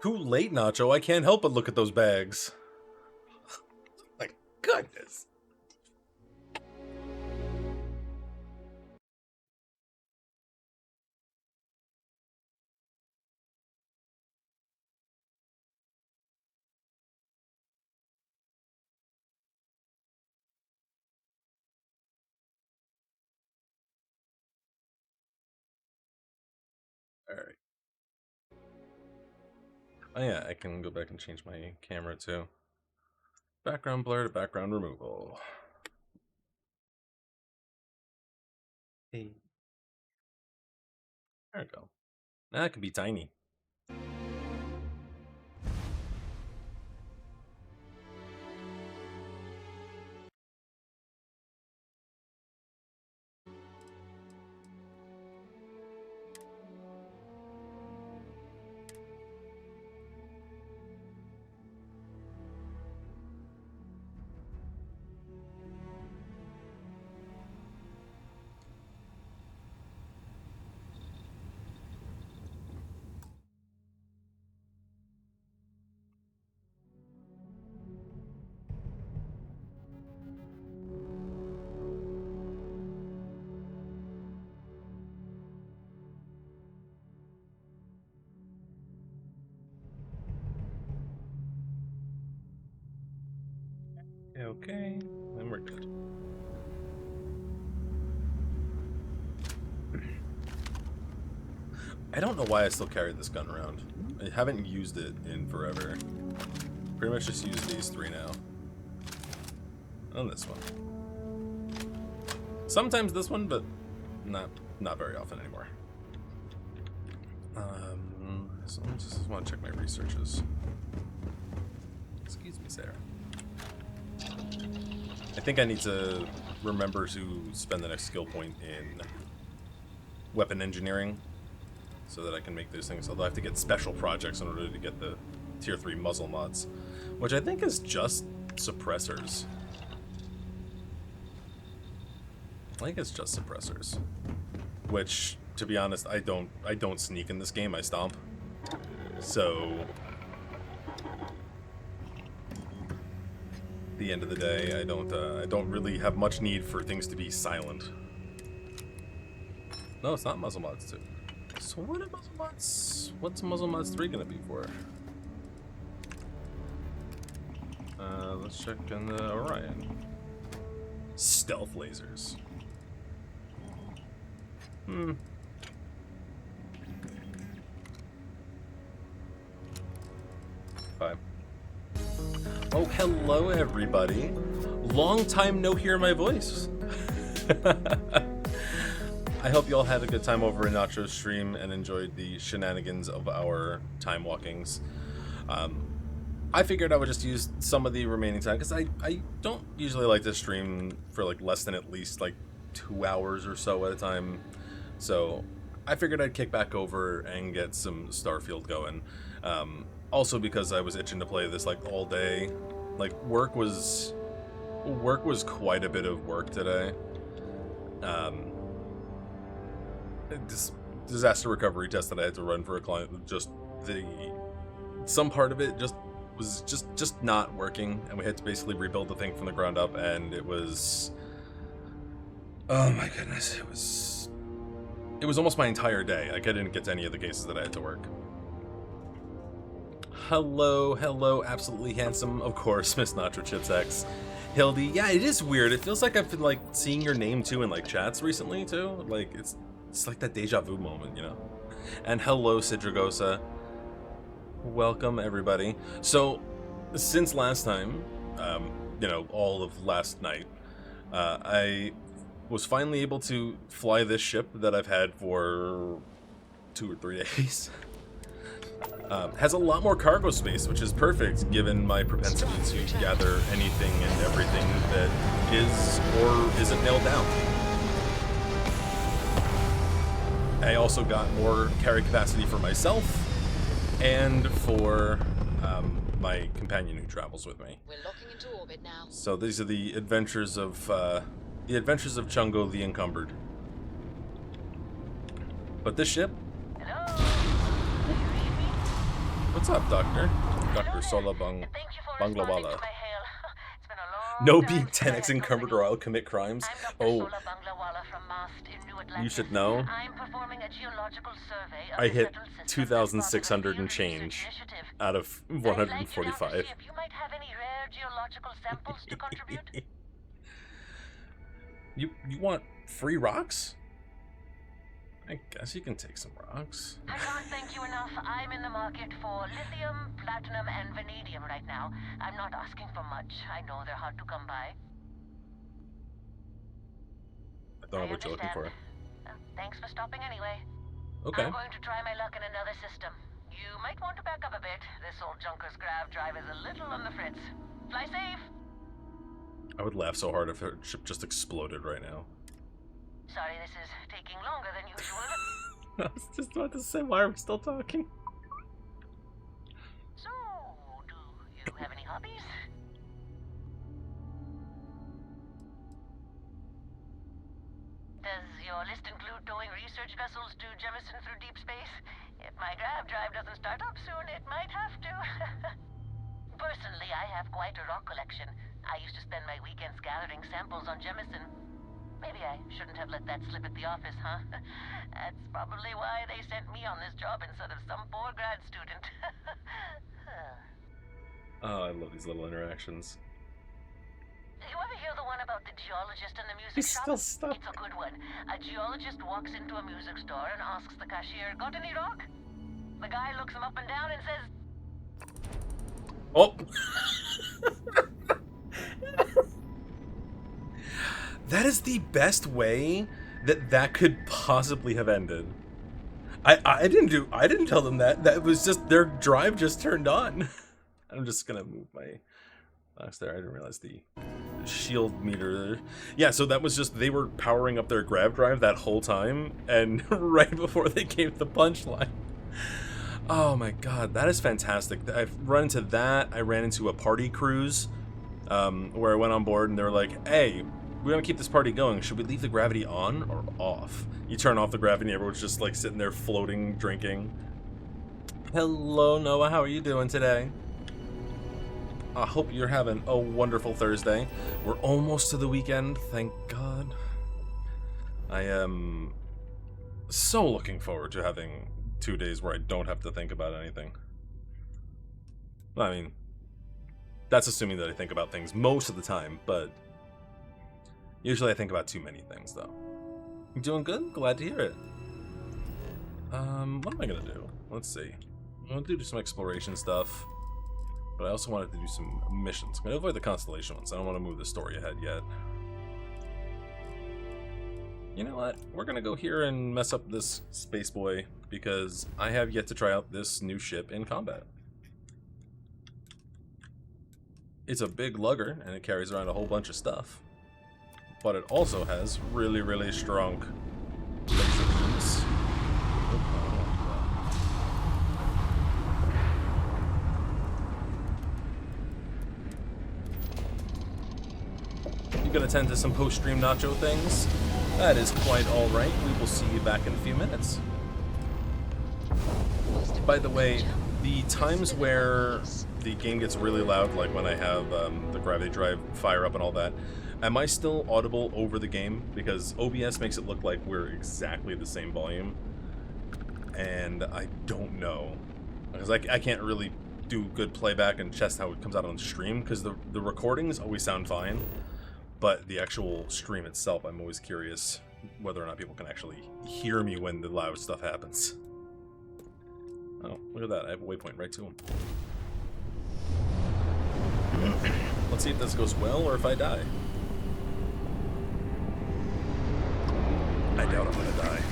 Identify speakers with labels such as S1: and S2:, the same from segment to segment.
S1: Too late, Nacho. I can't help but look at those bags. My goodness. Alright. Oh yeah, I can go back and change my camera too. Background blur to background removal. Hey. There we go. Now it can be tiny. Okay, then we're good. I don't know why I still carry this gun around. I haven't used it in forever. Pretty much just use these three now. And this one. Sometimes this one, but not very often anymore. So I just want to check my researches. Excuse me, Sarah. I think I need to remember to spend the next skill point in weapon engineering so that I can make those things. Although I have to get special projects in order to get the tier 3 muzzle mods, which I think is just suppressors. I think it's just suppressors, which, to be honest, I don't sneak in this game. I stomp. So, at the end of the day, I don't really have much need for things to be silent. No, it's not muzzle mods 2. So what are muzzle mods? What's muzzle mods 3 gonna be for? Let's check in the Orion. Stealth lasers. Bye. Oh, hello everybody. Long time no hear my voice. I hope you all had a good time over in Nacho's stream and enjoyed the shenanigans of our time walkings. I figured I would just use some of the remaining time because I don't usually like to stream for like less than at least like 2 hours or so at a time. So I figured I'd kick back over and get some Starfield going. Also because I was itching to play this like all day. Like work was quite a bit of work today. This disaster recovery test that I had to run for a client, just some part of it was just not working, and we had to basically rebuild the thing from the ground up, and it was, oh my goodness, it was almost my entire day. Like I didn't get to any of the cases that I had to work. Hello, absolutely handsome, of course, Miss Nacho Chips X. Hildy, yeah, it is weird. It feels like I've been like seeing your name too in like chats recently too. Like it's like that deja vu moment, you know. And hello, Sidragosa. Welcome everybody. So, since last time, you know, all of last night, I was finally able to fly this ship that I've had for 2 or 3 days. Has a lot more cargo space, which is perfect given my propensity to gather anything and everything that is or isn't nailed down. I also got more carry capacity for myself and for my companion who travels with me.
S2: We're locking into orbit now.
S1: So these are the adventures of Chungo the Encumbered. But this ship.
S3: Hello? Do you read me?
S1: What's up, Doctor? Dr. Sola
S2: Thank you for responding
S1: Banglawala.
S2: to my hail. It's been a long
S1: No
S2: time
S1: being
S2: since I
S1: 10x
S2: had
S1: encumbered
S2: company.
S1: or I'll commit crimes.
S2: I'm Dr.
S1: Oh,
S2: Sola Banglawala from Mast in New
S1: you
S2: Atlantis.
S1: should know.
S2: I'm performing a geological survey of
S1: I
S2: the
S1: hit
S2: settled system as part of a
S1: 2,600 and
S2: field research
S1: change
S2: initiative.
S1: out of
S2: I'd like you now to
S1: 145.
S2: see if you might have any rare geological samples to contribute.
S1: You want free rocks? I guess you can take some rocks.
S2: I can't thank you enough. I'm in the market for lithium, platinum, and vanadium right now. I'm not asking for much. I know they're hard to come by.
S1: I don't know what you're looking for.
S2: Thanks for stopping anyway.
S1: Okay.
S2: I'm going to try my luck in another system. You might want to back up a bit. This old junker's grav drive is a little on the fritz. Fly safe!
S1: I would laugh so hard if her ship just exploded right now.
S2: Sorry this is taking longer than usual.
S1: I was just about to say, why are we still talking?
S2: So, do you have any hobbies? Does your list include towing research vessels to Jemison through deep space? If my grav drive doesn't start up soon, it might have to. Personally, I have quite a rock collection. I used to spend my weekends gathering samples on Jemison. Maybe I shouldn't have let that slip at the office, huh? That's probably why they sent me on this job instead of some poor grad student.
S1: Oh, I love these little interactions.
S2: You ever hear the one about the geologist in the music
S1: He's
S2: shop?
S1: still stuck.
S2: It's a good one. A geologist walks into a music store and asks the cashier, "Got any rock?" The guy looks him up and down and says,
S1: Oh! That is the best way that could possibly have ended. I didn't tell them that. That was just their drive just turned on. I'm just gonna move my box there. I didn't realize the shield meter. Yeah, so that was just they were powering up their grav drive that whole time, and right before they gave the punchline. Oh my god, that is fantastic. I've run into that. I ran into a party cruise where I went on board and they were like, "Hey, we want to keep this party going. Should we leave the gravity on or off?" You turn off the gravity, everyone's just like sitting there floating, drinking. Hello, Noah. How are you doing today? I hope you're having a wonderful Thursday. We're almost to the weekend, thank God. I am so looking forward to having 2 days where I don't have to think about anything. I mean, that's assuming that I think about things most of the time, but usually I think about too many things, though. You doing good? Glad to hear it. What am I gonna do? Let's see. I'm gonna do some exploration stuff, but I also wanted to do some missions. I'm gonna avoid the constellation ones. I don't want to move the story ahead yet. You know what? We're gonna go here and mess up this space boy because I have yet to try out this new ship in combat. It's a big lugger and it carries around a whole bunch of stuff, but it also has really, really strong laser beams. You gonna attend to some post-stream nacho things? That is quite alright. We will see you back in a few minutes. By the way, the times where the game gets really loud, like when I have the gravity drive fire up and all that, am I still audible over the game? Because OBS makes it look like we're exactly the same volume. And I don't know. Because I can't really do good playback and test how it comes out on the stream, because the recordings always sound fine. But the actual stream itself, I'm always curious whether or not people can actually hear me when the loud stuff happens. Oh, look at that. I have a waypoint right to him. Let's see if this goes well or if I die. I doubt I'm gonna die.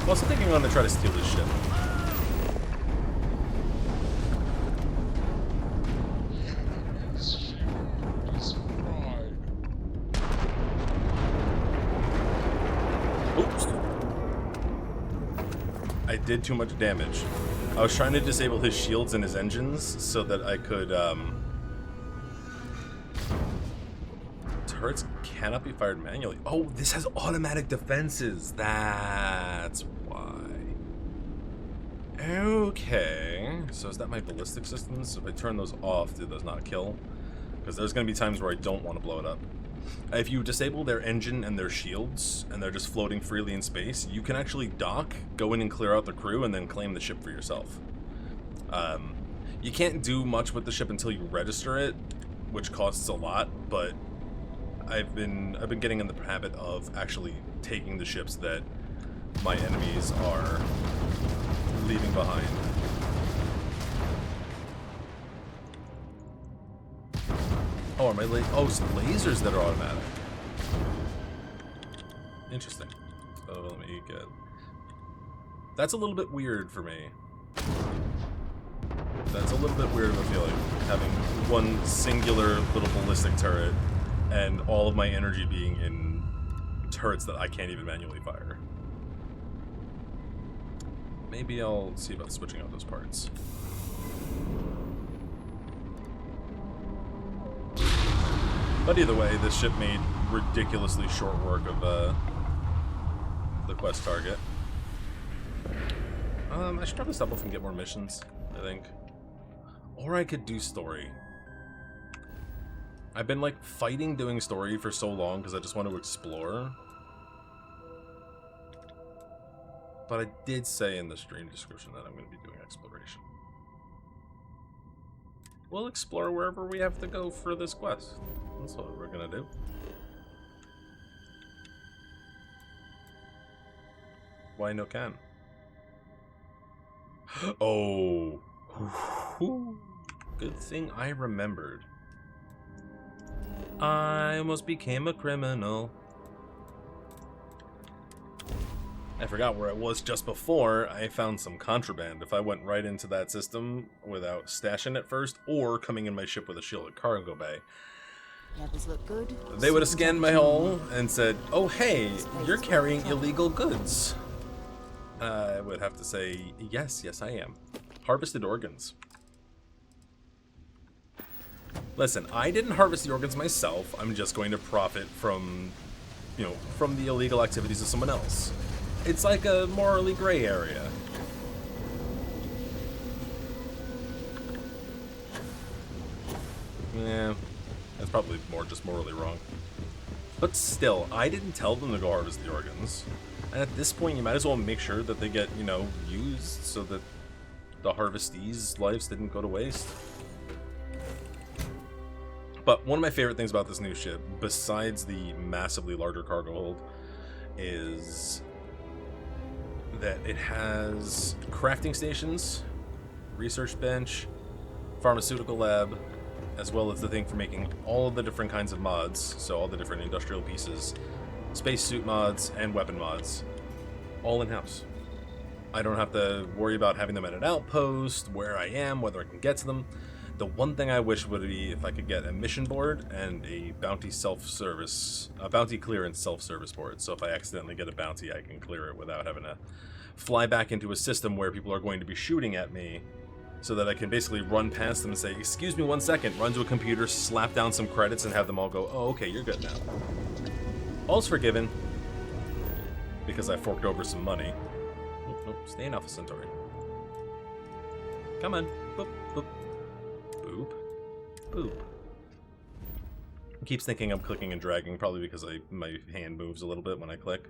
S1: I'm also thinking I'm gonna try to steal this ship. Oops. I did too much damage. I was trying to disable his shields and his engines so that I could, Turrets cannot be fired manually. Oh, this has automatic defenses. That's why. Okay, so is that my ballistic systems? If I turn those off, do those not kill? Because there's going to be times where I don't want to blow it up. If you disable their engine and their shields, and they're just floating freely in space, you can actually dock, go in and clear out the crew, and then claim the ship for yourself. You can't do much with the ship until you register it, which costs a lot, but I've been getting in the habit of actually taking the ships that my enemies are leaving behind. Oh, are my some lasers that are automatic. Interesting. So let me get. That's a little bit weird for me. That's a little bit weird of a feeling, having one singular little ballistic turret and all of my energy being in turrets that I can't even manually fire. Maybe I'll see about switching out those parts. But either way, this ship made ridiculously short work of the quest target. I should probably stop off and get more missions, I think. Or I could do story. I've been like fighting doing story for so long because I just want to explore. But I did say in the stream description that I'm going to be doing exploration. We'll explore wherever we have to go for this quest. That's what we're going to do. Why no can? Oh. Good thing I remembered. I almost became a criminal. I forgot where I was just before. I found some contraband. If I went right into that system without stashing it first, or coming in my ship with a shielded cargo bay,
S3: Levels look good.
S1: they would have scanned my hull and said, "Oh hey, you're carrying illegal goods." I would have to say, yes, I am. Harvested organs. Listen, I didn't harvest the organs myself. I'm just going to profit from, from the illegal activities of someone else. It's like a morally gray area. Yeah, that's probably just morally wrong. But still, I didn't tell them to go harvest the organs. And at this point, you might as well make sure that they get, used so that the harvestees' lives didn't go to waste. But one of my favorite things about this new ship, besides the massively larger cargo hold, is that it has crafting stations, research bench, pharmaceutical lab, as well as the thing for making all of the different kinds of mods, so all the different industrial pieces, spacesuit mods, and weapon mods, all in-house. I don't have to worry about having them at an outpost, where I am, whether I can get to them. The one thing I wish would be if I could get a mission board and a bounty clearance self-service board. So if I accidentally get a bounty, I can clear it without having to fly back into a system where people are going to be shooting at me, so that I can basically run past them and say, "Excuse me 1 second," run to a computer, slap down some credits, and have them all go, "Oh, okay, you're good now." All's forgiven, because I forked over some money. Nope, stay in Alpha Centauri. Come on. Boop, boop. Boop. Boop. It keeps thinking I'm clicking and dragging, probably because my hand moves a little bit when I click.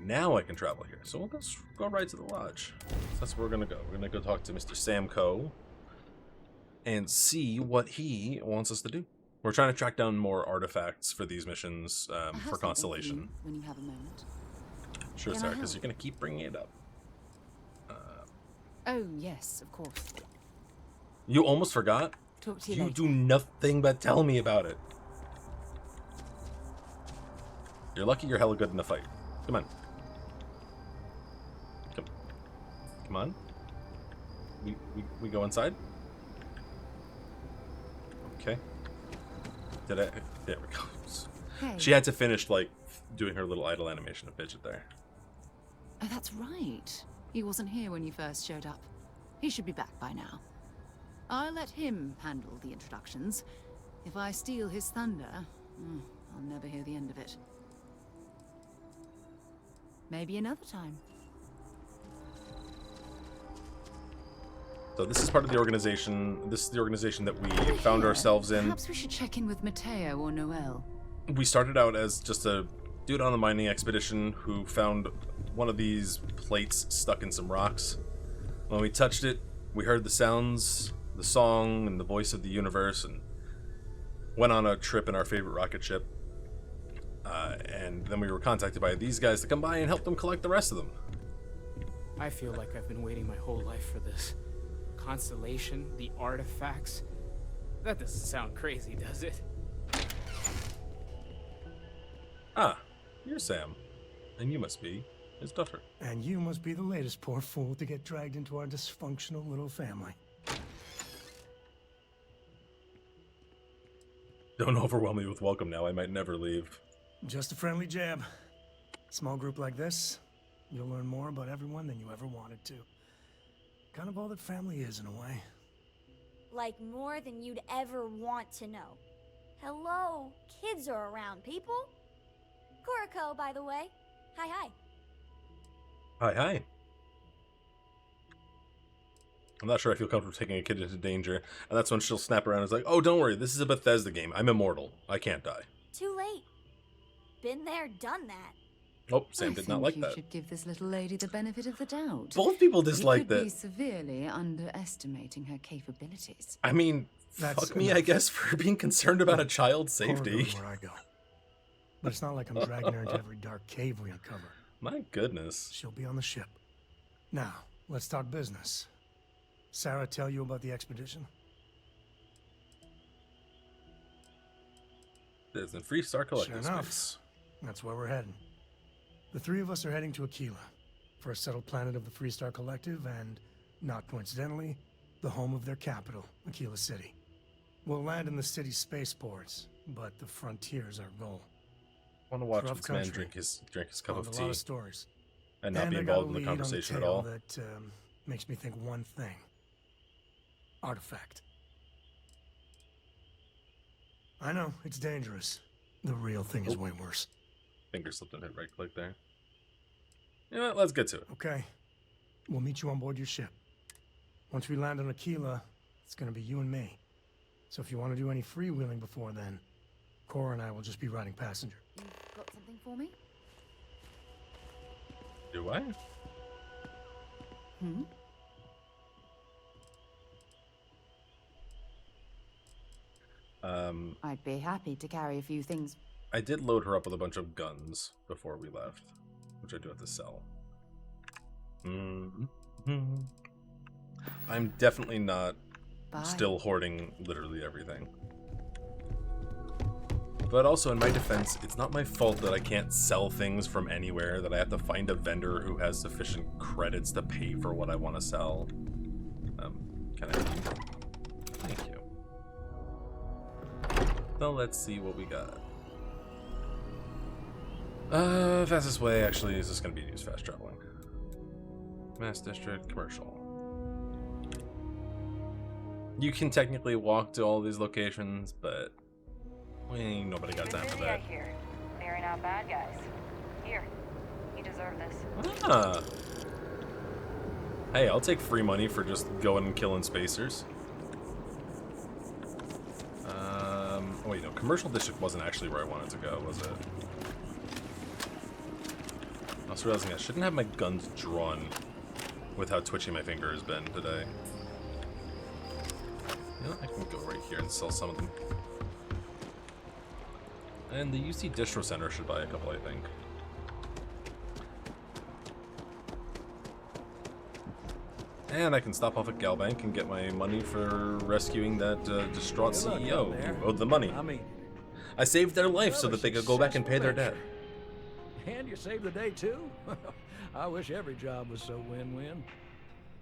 S1: Now I can travel here, so we'll just go right to the lodge. So that's where we're gonna go. We're gonna go talk to Mr. Samco and see what he wants us to do. We're trying to track down more artifacts for these missions for Constellation.
S3: When you have a moment.
S1: Sure, Sarah, because you're gonna keep bringing it up.
S3: Oh yes, of course.
S1: You almost forgot?
S3: Talk to you
S1: You
S3: later.
S1: do nothing but tell me about it. You're lucky you're hella good in a fight. Come on. Come on. We go inside? Okay. There we go.
S3: Hey.
S1: She had to finish, doing her little idle animation of Fidget there.
S3: Oh, that's right. He wasn't here when you first showed up. He should be back by now. I'll let him handle the introductions. If I steal his thunder, I'll never hear the end of it. Maybe another time.
S1: though. This is part of the organization. This is the organization that we
S3: We're
S1: found
S3: here.
S1: ourselves in.
S3: Perhaps we should check in with Mateo or Noel.
S1: We started out as just a dude on a mining expedition who found one of these plates stuck in some rocks. When we touched it, we heard the sounds, the song, and the voice of the universe, and went on a trip in our favorite rocket ship. And then we were contacted by these guys to come by and help them collect the rest of them.
S4: I feel like I've been waiting my whole life for this. Constellation, the artifacts. That doesn't sound crazy, does it?
S1: Ah, you're Sam. And you must be his daughter.
S5: And you must be the latest poor fool to get dragged into our dysfunctional little family.
S1: Don't overwhelm me with welcome now. I might never leave.
S5: Just a friendly jab. Small group like this, you'll learn more about everyone than you ever wanted to. Kind of all that family is in a way.
S6: Like more than you'd ever want to know. Hello, kids are around, people. Kuriko, by the way. Hi, hi.
S1: Hi, hi. I'm not sure I feel comfortable taking a kid into danger, and that's when she'll snap around and is like, oh, don't worry, this is a Bethesda game. I'm immortal. I can't die.
S6: Too late. Been there, done that.
S1: Oh, Sam did not like
S3: you
S1: that.
S3: should give this little lady the benefit of the doubt.
S1: Both people
S3: You
S1: dislike
S3: could be
S1: that.
S3: severely underestimating her capabilities.
S1: I mean,
S5: That's
S1: fuck me,
S5: enough.
S1: I guess, for being concerned about a child's safety.
S5: Corridor's where I go. But it's not like I'm dragging her into every dark cave we uncover.
S1: My goodness.
S5: She'll be on the ship. Now, let's talk business. Sarah tell you about the expedition?
S1: There's a free Star Collective
S5: Sure enough.
S1: space.
S5: That's where we're heading. The three of us are heading to Aquila, for a settled planet of the Freestar Collective and, not coincidentally, the home of their capital, Aquila City. We'll land in the city's spaceports, but the frontier's our goal.
S1: I want to watch
S5: Rough
S1: this man
S5: country.
S1: drink his cup
S5: Found
S1: of
S5: a lot
S1: tea
S5: of stories.
S1: and not be
S5: I got a
S1: involved in the
S5: lead on
S1: conversation at
S5: tale
S1: all.
S5: That makes me think one thing. Artifact. I know, it's dangerous. The real thing is way worse.
S1: Finger slipped and hit right click there. You know what? Let's get to it.
S5: Okay. We'll meet you on board your ship. Once we land on Aquila, it's gonna be you and me. So if you want to do any freewheeling before then, Cora and I will just be riding passenger.
S3: You've got something for me?
S1: Do I?
S3: Hmm? I'd be happy to carry a few things.
S1: I did load her up with a bunch of guns before we left, which I do have to sell. I'm definitely not
S3: Bye.
S1: still hoarding literally everything. But also, in my defense, it's not my fault that I can't sell things from anywhere, that I have to find a vendor who has sufficient credits to pay for what I want to sell. Can I? Thank you. So let's see what we got. Fastest way actually is just going to be to use fast traveling. Mass District, commercial. You can technically walk to all these locations, but ain't nobody got time for
S2: Busy,
S1: that.
S2: I hear. Clearing out bad guys. Here, you deserve this.
S1: Ah. Hey, I'll take free money for just going and killing spacers. Oh wait, no, commercial district wasn't actually where I wanted to go, was it? I was realizing I shouldn't have my guns drawn with how twitchy my finger has been today. You know, I can go right here and sell some of them. And the UC Distro Center should buy a couple, I think. And I can stop off at Galbank and get my money for rescuing that distraught
S7: Good luck
S1: CEO
S7: out there.
S1: who owed the money.
S7: I mean,
S1: I saved their life so
S7: well,
S1: that they could go back and pay their debt.
S7: successful and you saved the day too. I wish every job was so win-win.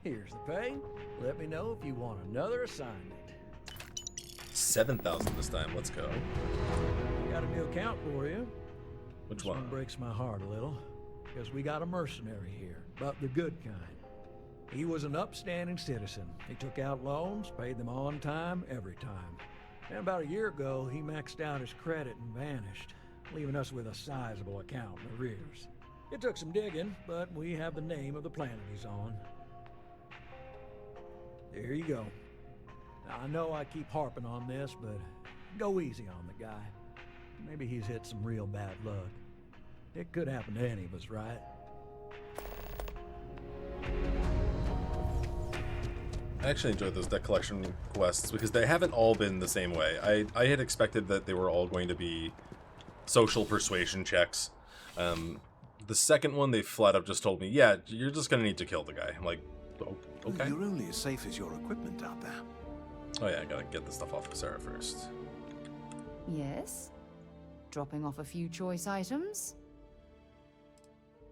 S7: Here's the pay. Let me know if you want another assignment.
S1: 7,000 this time. Let's go.
S7: Got a new account for you.
S1: Which
S7: This
S1: one?
S7: breaks my heart a little, because we got a mercenary here, but the good kind. He was an upstanding citizen. He took out loans, paid them on time, every time. And about a year ago, he maxed out his credit and vanished, leaving us with a sizable account in arrears. It took some digging, but we have the name of the planet he's on. There you go. Now, I know I keep harping on this, but go easy on the guy. Maybe he's hit some real bad luck. It could happen to any of us, right?
S1: I actually enjoyed those deck collection quests because they haven't all been the same way. I had expected that they were all going to be social persuasion checks. The second one, they flat up just told me, yeah, you're just going to need to kill the guy. I'm like, oh, okay.
S8: You're only as safe as your equipment out there.
S1: Oh yeah, I gotta get the stuff off of Sarah first.
S3: Yes? Dropping off a few choice items?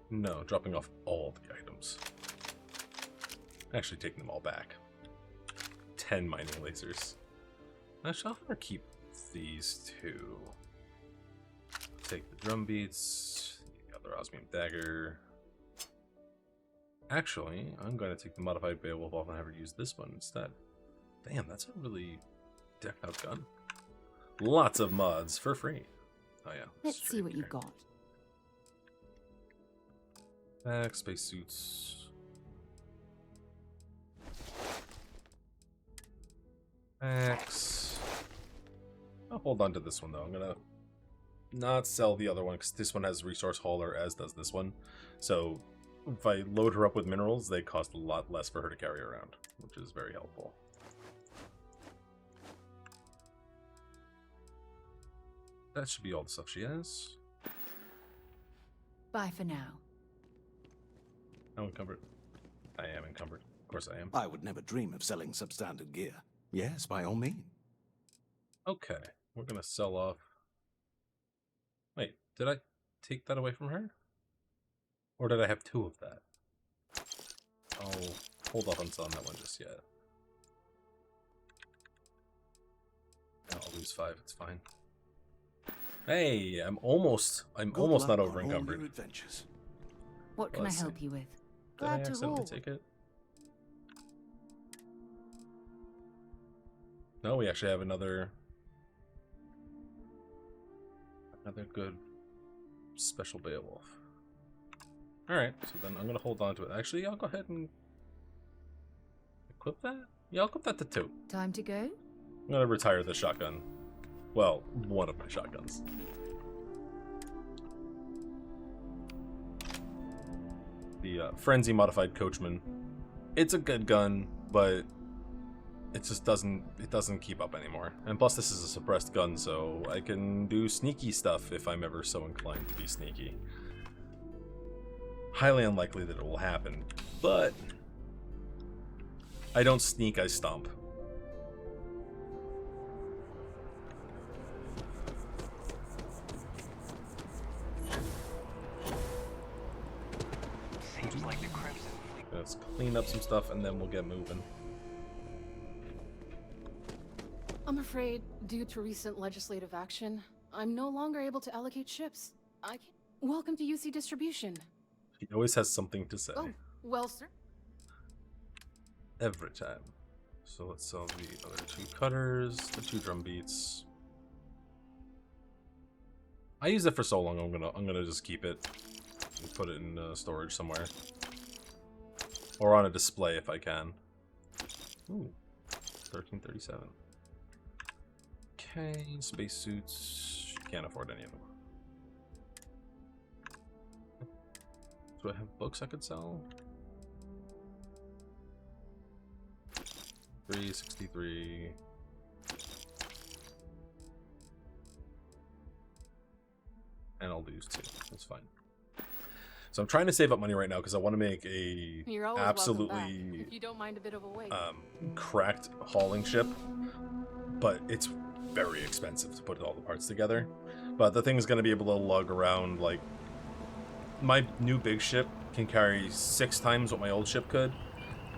S1: No, dropping off all the items. Actually taking them all back. 10 mining lasers. Actually, I'm gonna keep these two. Take the drum beats, the other osmium dagger. Actually, I'm gonna take the modified Beowulf off and have her use this one instead. Damn, that's a really decked out gun. Lots of mods for free. Oh yeah.
S3: Let's see what you've got.
S1: Back, spacesuits. Max. I'll hold on to this one though. I'm gonna not sell the other one because this one has resource hauler, as does this one. So if I load her up with minerals, they cost a lot less for her to carry around, which is very helpful. That should be all the stuff she has.
S3: Bye for now.
S1: I'm encumbered. I am encumbered. Of course I am.
S8: I would never dream of selling substandard gear. Yes, by all means.
S1: Okay, we're gonna sell off. Wait, did I take that away from her? Or did I have 2 of that? I'll hold off on selling that one just yet. I'll lose 5, it's fine. Hey, I'm almost not over encumbered.
S8: Adventures.
S3: What can I
S1: Let's see.
S3: help you with?
S1: Did I
S3: Glad to
S1: accidentally
S3: roll.
S1: take it? No, we actually have another good special Beowulf. Alright, so then I'm gonna hold on to it. Actually, I'll go ahead and equip that? Yeah, I'll equip that to 2.
S3: Time to go?
S1: I'm gonna retire the shotgun. Well, one of my shotguns. The Frenzy modified Coachman. It's a good gun, but it just doesn't keep up anymore. And plus this is a suppressed gun, so I can do sneaky stuff if I'm ever so inclined to be sneaky. Highly unlikely that it will happen, but I don't sneak, I stomp.
S9: Seems like the Crimson Fleet.
S1: Let's clean up some stuff and then we'll get moving.
S10: I'm afraid, due to recent legislative action, I'm no longer able to allocate ships. Welcome to UC Distribution.
S1: He always has something to say.
S10: Oh, well, sir.
S1: Every time. So let's sell the other 2 cutters, the 2 drum beats. I use it for so long, I'm gonna just keep it and put it in storage somewhere, or on a display if I can. Ooh, 1337. Okay, spacesuits. Can't afford any of them. Do I have books I could sell? 363. And I'll lose 2. That's fine. So I'm trying to save up money right now because I want to make a
S10: You're always
S1: absolutely
S10: welcome back, if you don't mind a bit of a wait.
S1: cracked hauling ship, but it's very expensive to put all the parts together. But the thing is going to be able to lug around, like, my new big ship can carry 6 times what my old ship could,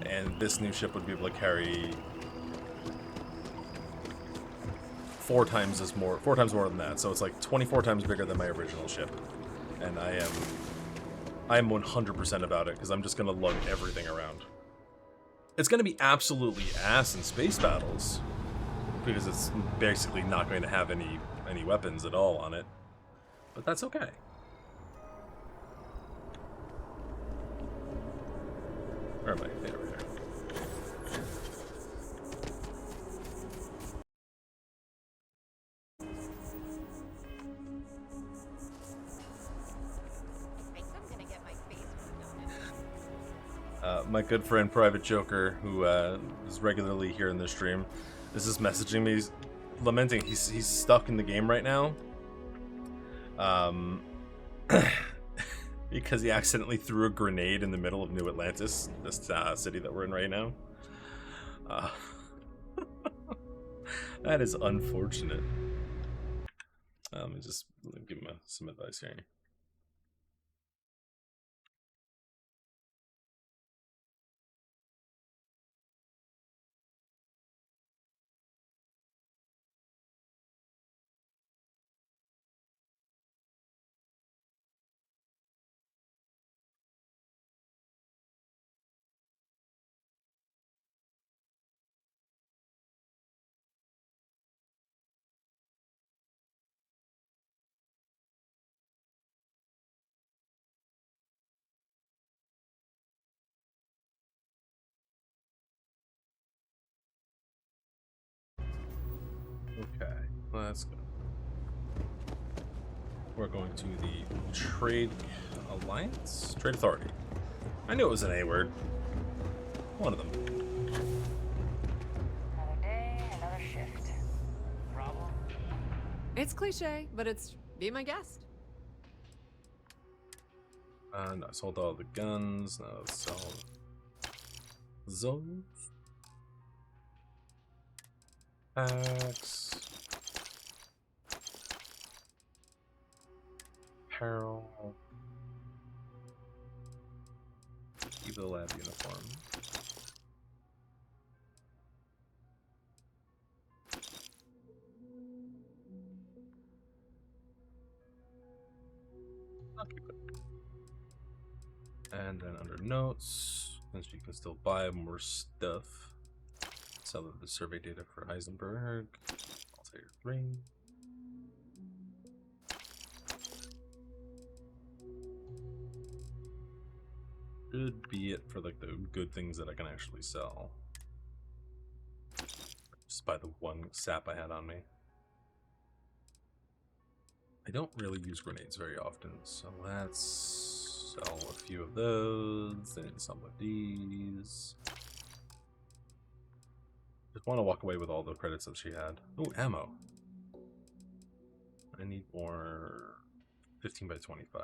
S1: and this new ship would be able to carry 4 times more than that. So it's like 24 times bigger than my original ship, and I am 100% about it because I'm just gonna lug everything around. It's gonna be absolutely ass in space battles because it's basically not going to have any weapons at all on it, but that's okay. Where am I? There we are. my good friend Private Joker, who is regularly here in the stream, is just messaging me, lamenting he's stuck in the game right now. Because he accidentally threw a grenade in the middle of New Atlantis, this city that we're in right now. That is unfortunate. Let me just give him some advice here. Okay, well, that's good. We're going to the Trade Alliance? Trade Authority. I knew it was an A word. One of them.
S2: Another day, another shift.
S9: Problem?
S11: It's cliche, but it's be my guest.
S1: And I sold all the guns. Now let's sell those. Packs. Apparel. Keep the lab uniform. I'll keep it. And then under notes, since you can still buy more stuff, sell the survey data for Heisenberg. I'll say 3. Should be it for like the good things that I can actually sell. Just by the one sap I had on me. I don't really use grenades very often, so let's sell a few of those, then some of these. Just want to walk away with all the credits that she had. Oh, ammo. I need more 15 by 25.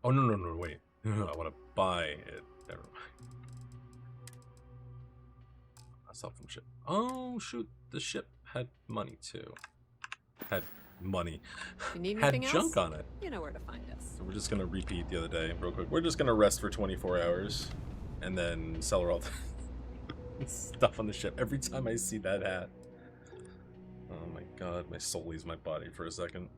S1: Oh, no, wait. I want to buy it. Never mind. I saw from ship. Oh, shoot. The ship had money, too. Had money.
S11: You need
S1: had
S11: anything
S1: junk
S11: else?
S1: on it.
S11: You know where to find us.
S1: So we're just going to repeat the other day real quick. We're just going to rest for 24 hours and then sell her all the stuff on the ship. Every time I see that hat. Oh my god, my soul leaves my body for a second.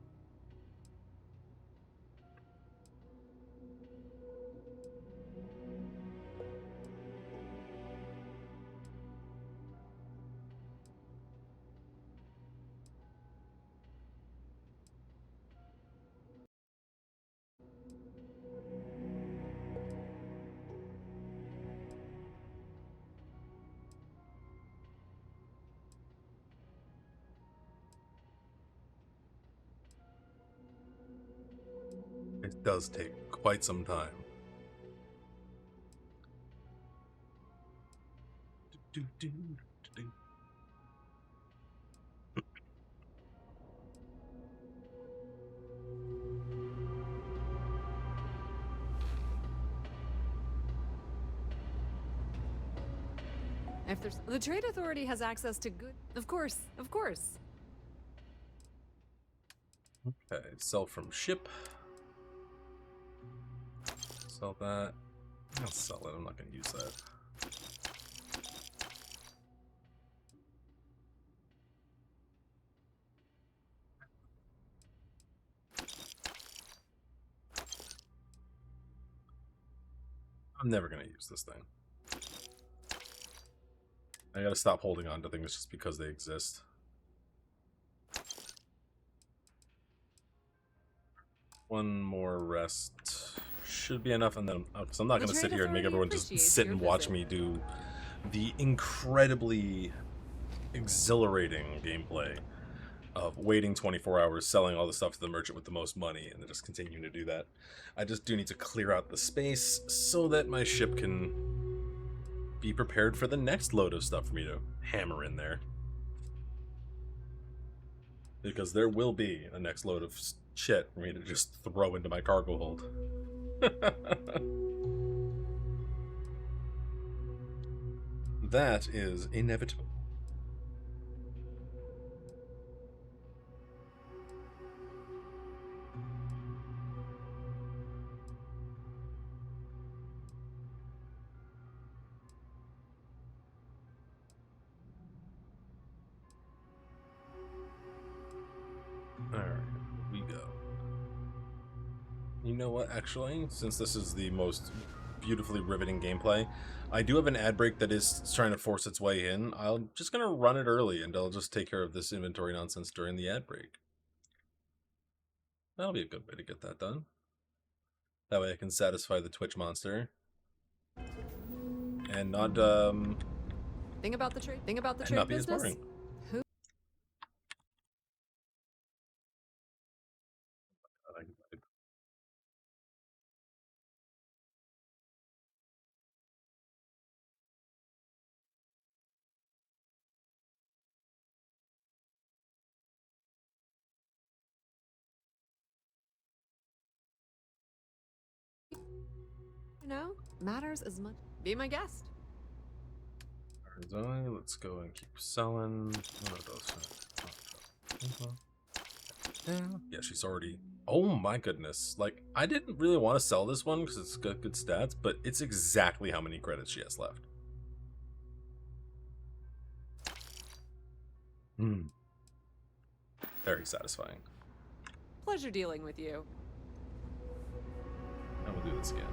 S1: It does take quite some time.
S11: If there's the Trade Authority has access to good, of course.
S1: Okay, sell from ship. Sell that. I'll sell it. I'm not going to use that. I'm never going to use this thing. I gotta stop holding on to things just because they exist. One more rest should be enough, and then because I'm not gonna sit here and make everyone just sit and watch me do the incredibly exhilarating gameplay of waiting 24 hours, selling all the stuff to the merchant with the most money, and then just continuing to do that. I just do need to clear out the space so that my ship can be prepared for the next load of stuff for me to hammer in there. Because there will be a next load of shit for me to just throw into my cargo hold. That is inevitable. Alright, we go. You know what, actually, since this is the most beautifully riveting gameplay, I do have an ad break that is trying to force its way in. I'm just going to run it early, and I'll just take care of this inventory nonsense during the ad break. That'll be a good way to get that done. That way I can satisfy the Twitch monster. And not,
S11: Thing about the trade
S1: not be as
S11: business.
S1: boring.
S11: Who? You know, matters as much. Be my guest.
S1: Let's go and keep selling. One of those. Yeah, she's already... Oh my goodness. Like, I didn't really want to sell this one because it's got good stats, but it's exactly how many credits she has left. Very satisfying.
S11: Pleasure dealing with you.
S1: And we'll do this again.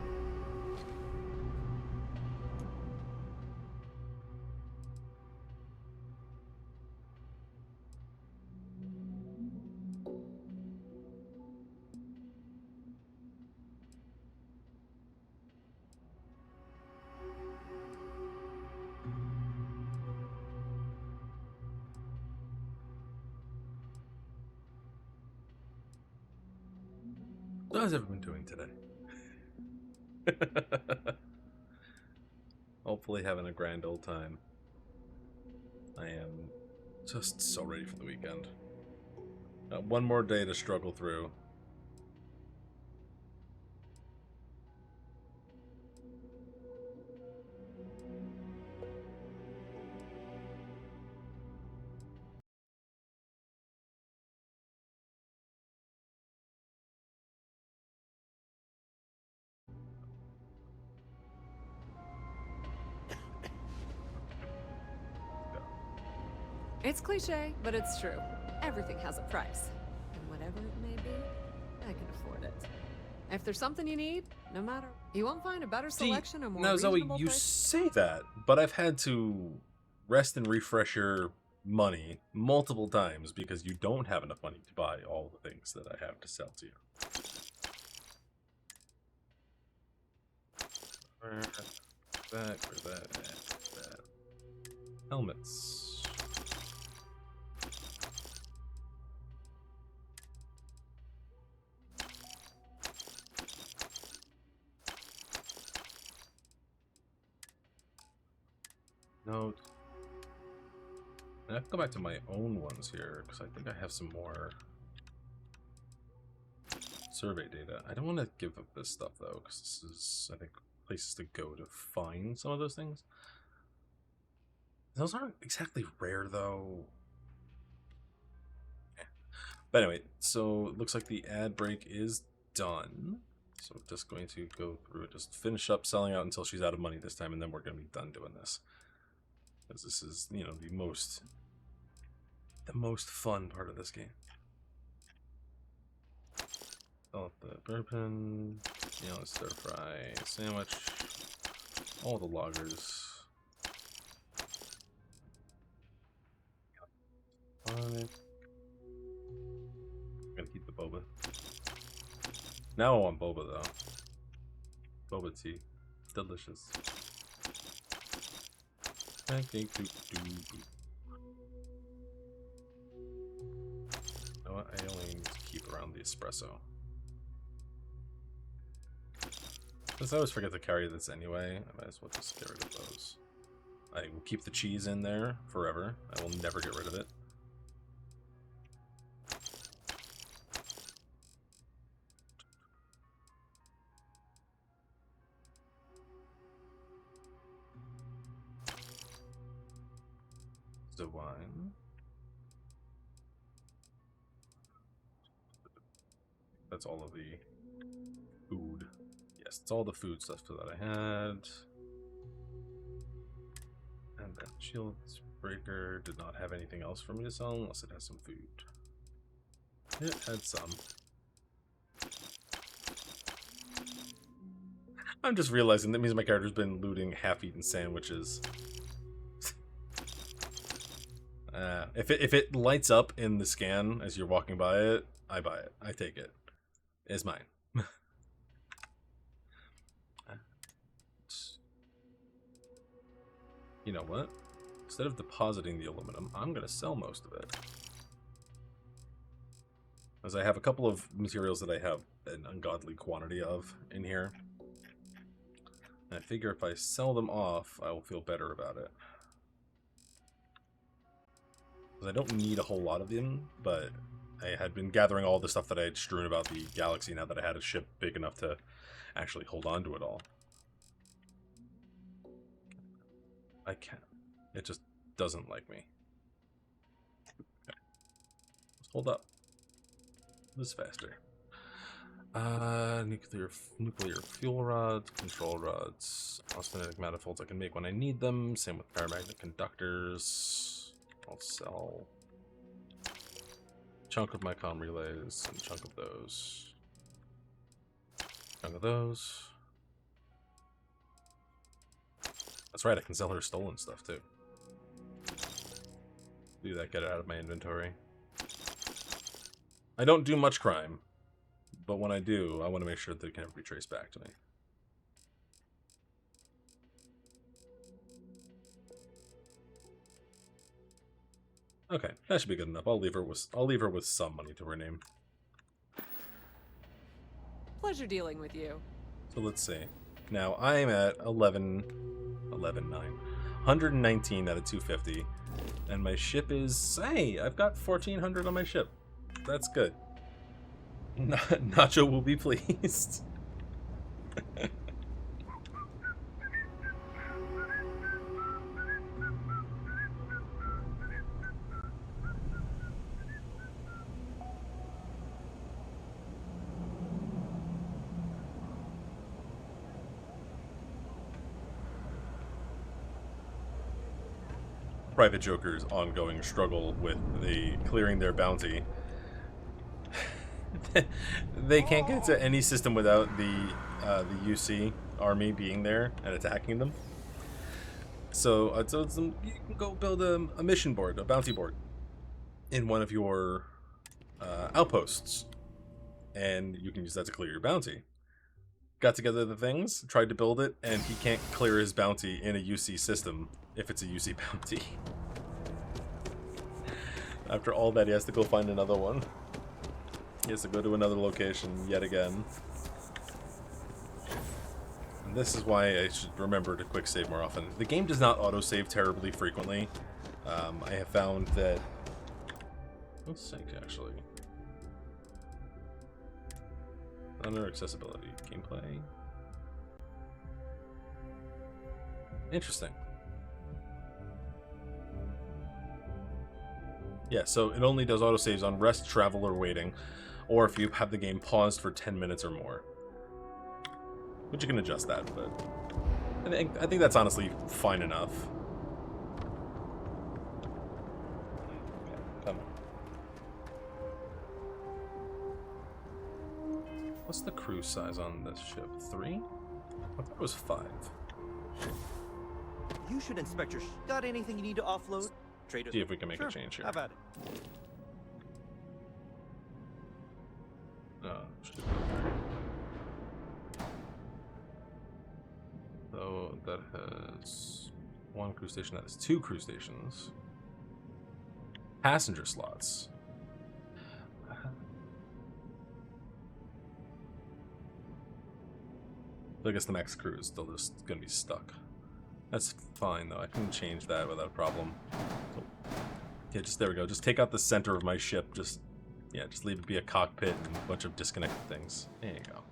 S1: How's everyone doing today? Hopefully having a grand old time. I am just so ready for the weekend. One more day to struggle through.
S11: It's cliche, but it's true. Everything has a price. And whatever it may be, I can afford it. If there's something you need, no matter, you won't find a better selection or more
S1: now, Zoe,
S11: reasonable
S1: you
S11: price.
S1: say that, but I've had to rest and refresh your money multiple times because you don't have enough money to buy all the things that I have to sell to you. Where that. Helmets. Note. I have to go back to my own ones here because I think I have some more survey data. I don't want to give up this stuff though because this is, I think, places to go to find some of those things. Those aren't exactly rare though. Yeah. But anyway, so it looks like the ad break is done. So we're just going to go through it, just finish up selling out until she's out of money this time, and then we're going to be done doing this. Because this is, you know, the most fun part of this game. Fill up the bourbon, you know, stir fry sandwich, all the loggers. I'm gonna keep the boba. Now I want boba though. Boba tea, delicious. Pancake doop doop. down the espresso. Since I always forget to carry this anyway, I might as well just get rid of those. I will keep the cheese in there forever. I will never get rid of it. The wine. That's all of the food. Yes, it's all the food stuff that I had. And then shield breaker did not have anything else for me to sell unless it has some food. It had some. I'm just realizing that means my character's been looting half-eaten sandwiches. If it lights up in the scan as you're walking by it, I buy it. I take it. It's mine. You know what? Instead of depositing the aluminum, I'm going to sell most of it. As I have a couple of materials that I have an ungodly quantity of in here. And I figure if I sell them off, I will feel better about it. Because I don't need a whole lot of them, but I had been gathering all the stuff that I had strewn about the galaxy now that I had a ship big enough to actually hold on to it all. I can. It just doesn't like me. Okay. Let's hold up. This is faster. Nuclear fuel rods, control rods, austenitic manifolds I can make when I need them. Same with paramagnetic conductors. I'll sell a chunk of my comm relays and a chunk of those. Chunk of those. That's right, I can sell her stolen stuff too. Do that, get it out of my inventory. I don't do much crime, but when I do, I want to make sure that it can never be traced back to me. Okay, that should be good enough. I'll leave her with some money to her name.
S11: Pleasure dealing with you.
S1: So let's see. Now I'm at 119 out of 250, and my ship is, hey, I've got 1400 on my ship. That's good. Nacho will be pleased. Private Joker's ongoing struggle with clearing their bounty. They can't get to any system without the UC army being there and attacking them. So you can go build a mission board, a bounty board, in one of your outposts, and you can use that to clear your bounty. Got together the things, tried to build it, and he can't clear his bounty in a UC system if it's a UC bounty. After all that, he has to go find another one. He has to go to another location yet again. And this is why I should remember to quick save more often. The game does not autosave terribly frequently. I have found that... Let's sync, actually. Under accessibility, gameplay. Interesting. Yeah, so it only does autosaves on rest, travel, or waiting, or if you have the game paused for 10 minutes or more. Which you can adjust that, but I think that's honestly fine enough. Okay, come on. What's the crew size on this ship? 3? I thought it was 5.
S12: You should inspect your got anything you need to offload? Trade it.
S1: See if we can make a change here.
S12: How about it?
S1: So that has 1 crew station, that is 2 crew stations. Passenger slots. But I guess the max crew is still just gonna be stuck. That's fine though. I can change that without a problem. So, yeah, just there we go. Just take out the center of my ship. Just leave it be a cockpit and a bunch of disconnected things. There you go.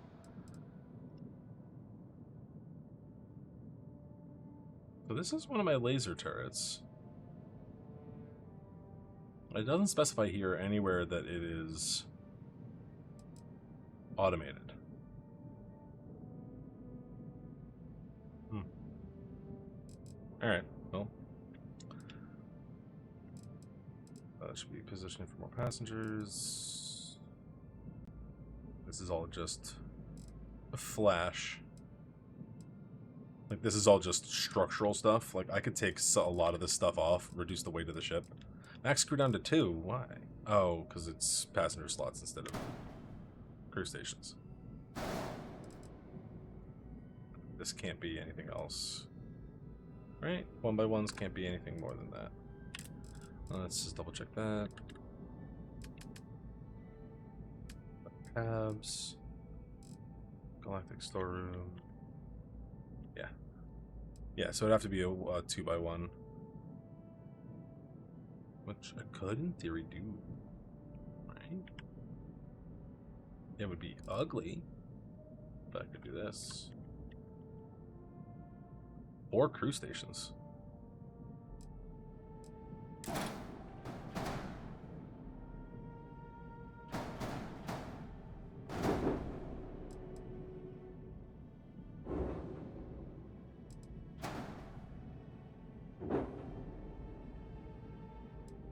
S1: So this is one of my laser turrets. It doesn't specify here anywhere that it is automated. Alright, well. That should be positioning for more passengers. This is all just a flash. Like, this is all just structural stuff. Like, I could take a lot of this stuff off, reduce the weight of the ship. Max crew down to 2. Why? Oh, because it's passenger slots instead of crew stations. This can't be anything else. Right? 1x1s can't be anything more than that. Let's just double check that. Cabs. Galactic storeroom. Yeah. Yeah, so it'd have to be a 2x1. Which I could, in theory, do. Right? It would be ugly. But I could do this. 4 crew stations.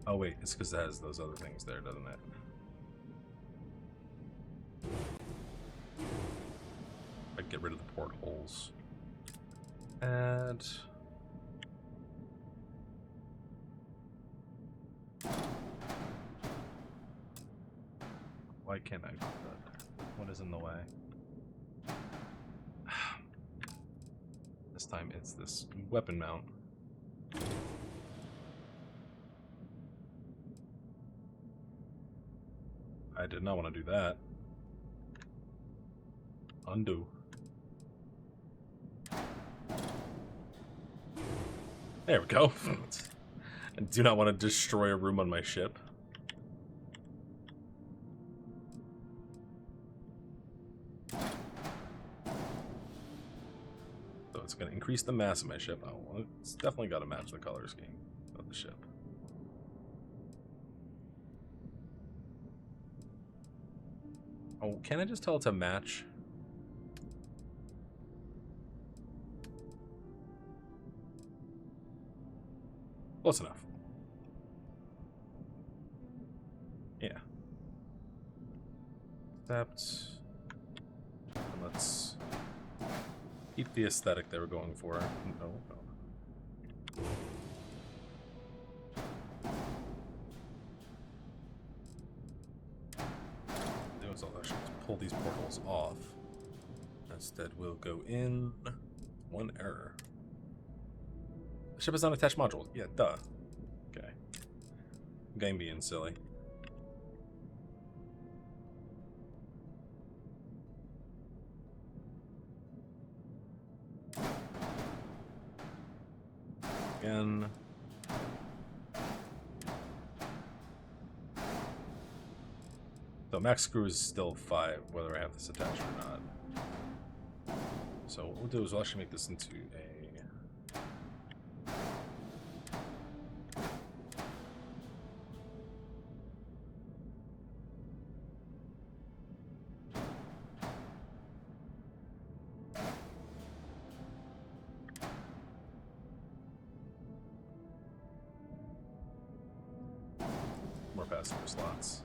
S1: Oh wait, it's because it has those other things there, doesn't it? I'd get rid of the portholes. Add. Why can't I do that? What is in the way? This time it's this weapon mount. I did not want to do that. Undo. There we go. I do not want to destroy a room on my ship. So it's going to increase the mass of my ship. Oh, well, it's definitely got to match the color scheme of the ship. Oh, can I just tell it to match? Close enough. Yeah. Accept. And let's keep the aesthetic they were going for. No, no. So I'll actually just pull these portals off. Instead, we'll go in. One error. The ship is not attached module. Yeah, duh. Okay. Game being silly. Again. So max screw is still 5, whether I have this attached or not. So what we'll do is we'll actually make this into a... more passenger slots.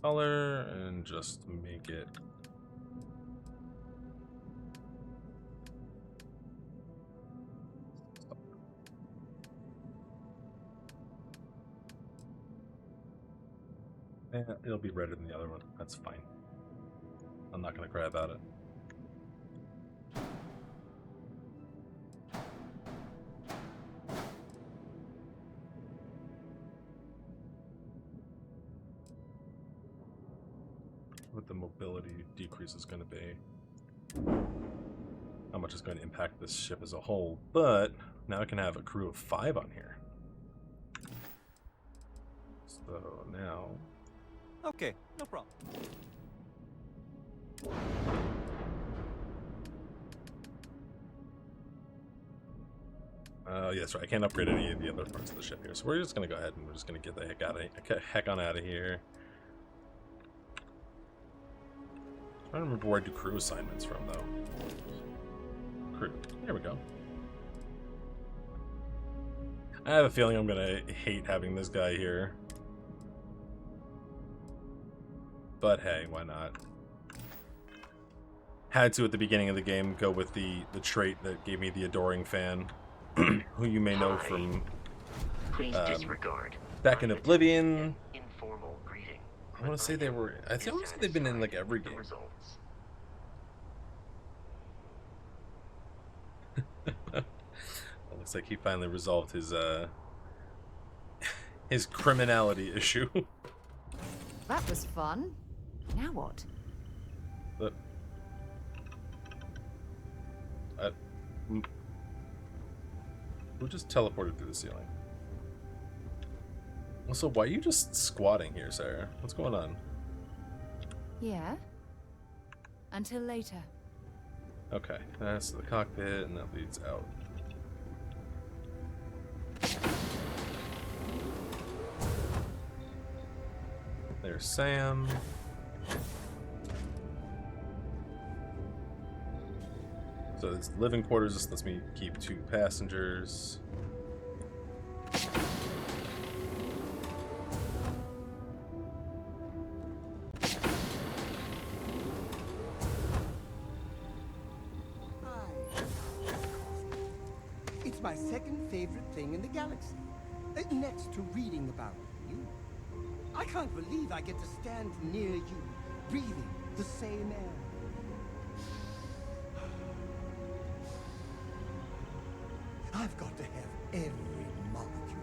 S1: Color and just make it it'll be redder than the other one. That's fine. I'm not gonna cry about it. what the mobility decrease is going to be. How much is going to impact this ship as a whole. But now I can have a crew of 5 on here. So now...
S12: Okay, no problem.
S1: Yes, right. I can't upgrade any of the other parts of the ship here. So we're just going to go ahead and we're just going to get the heck on out of here. I don't remember where I do crew assignments from, though. Crew. There we go. I have a feeling I'm going to hate having this guy here. But hey, why not? Had to, at the beginning of the game, go with the trait that gave me the adoring fan. Who you may know from back in Oblivion.
S9: Informal greeting.
S1: I want to say they were. I want to say they've been in like every game. Well, looks like he finally resolved his criminality issue.
S3: That was fun. Now what?
S1: But who just teleported through the ceiling? Also, why are you just squatting here, Sarah? What's going on?
S3: Yeah. Until later.
S1: Okay, that's the cockpit, and that leads out. There's Sam. So it's living quarters. This lets me keep 2 passengers.
S13: It's my second favorite thing in the galaxy, next to reading about you. I can't believe I get to stand near you, breathing the same air. I've got to have every molecule.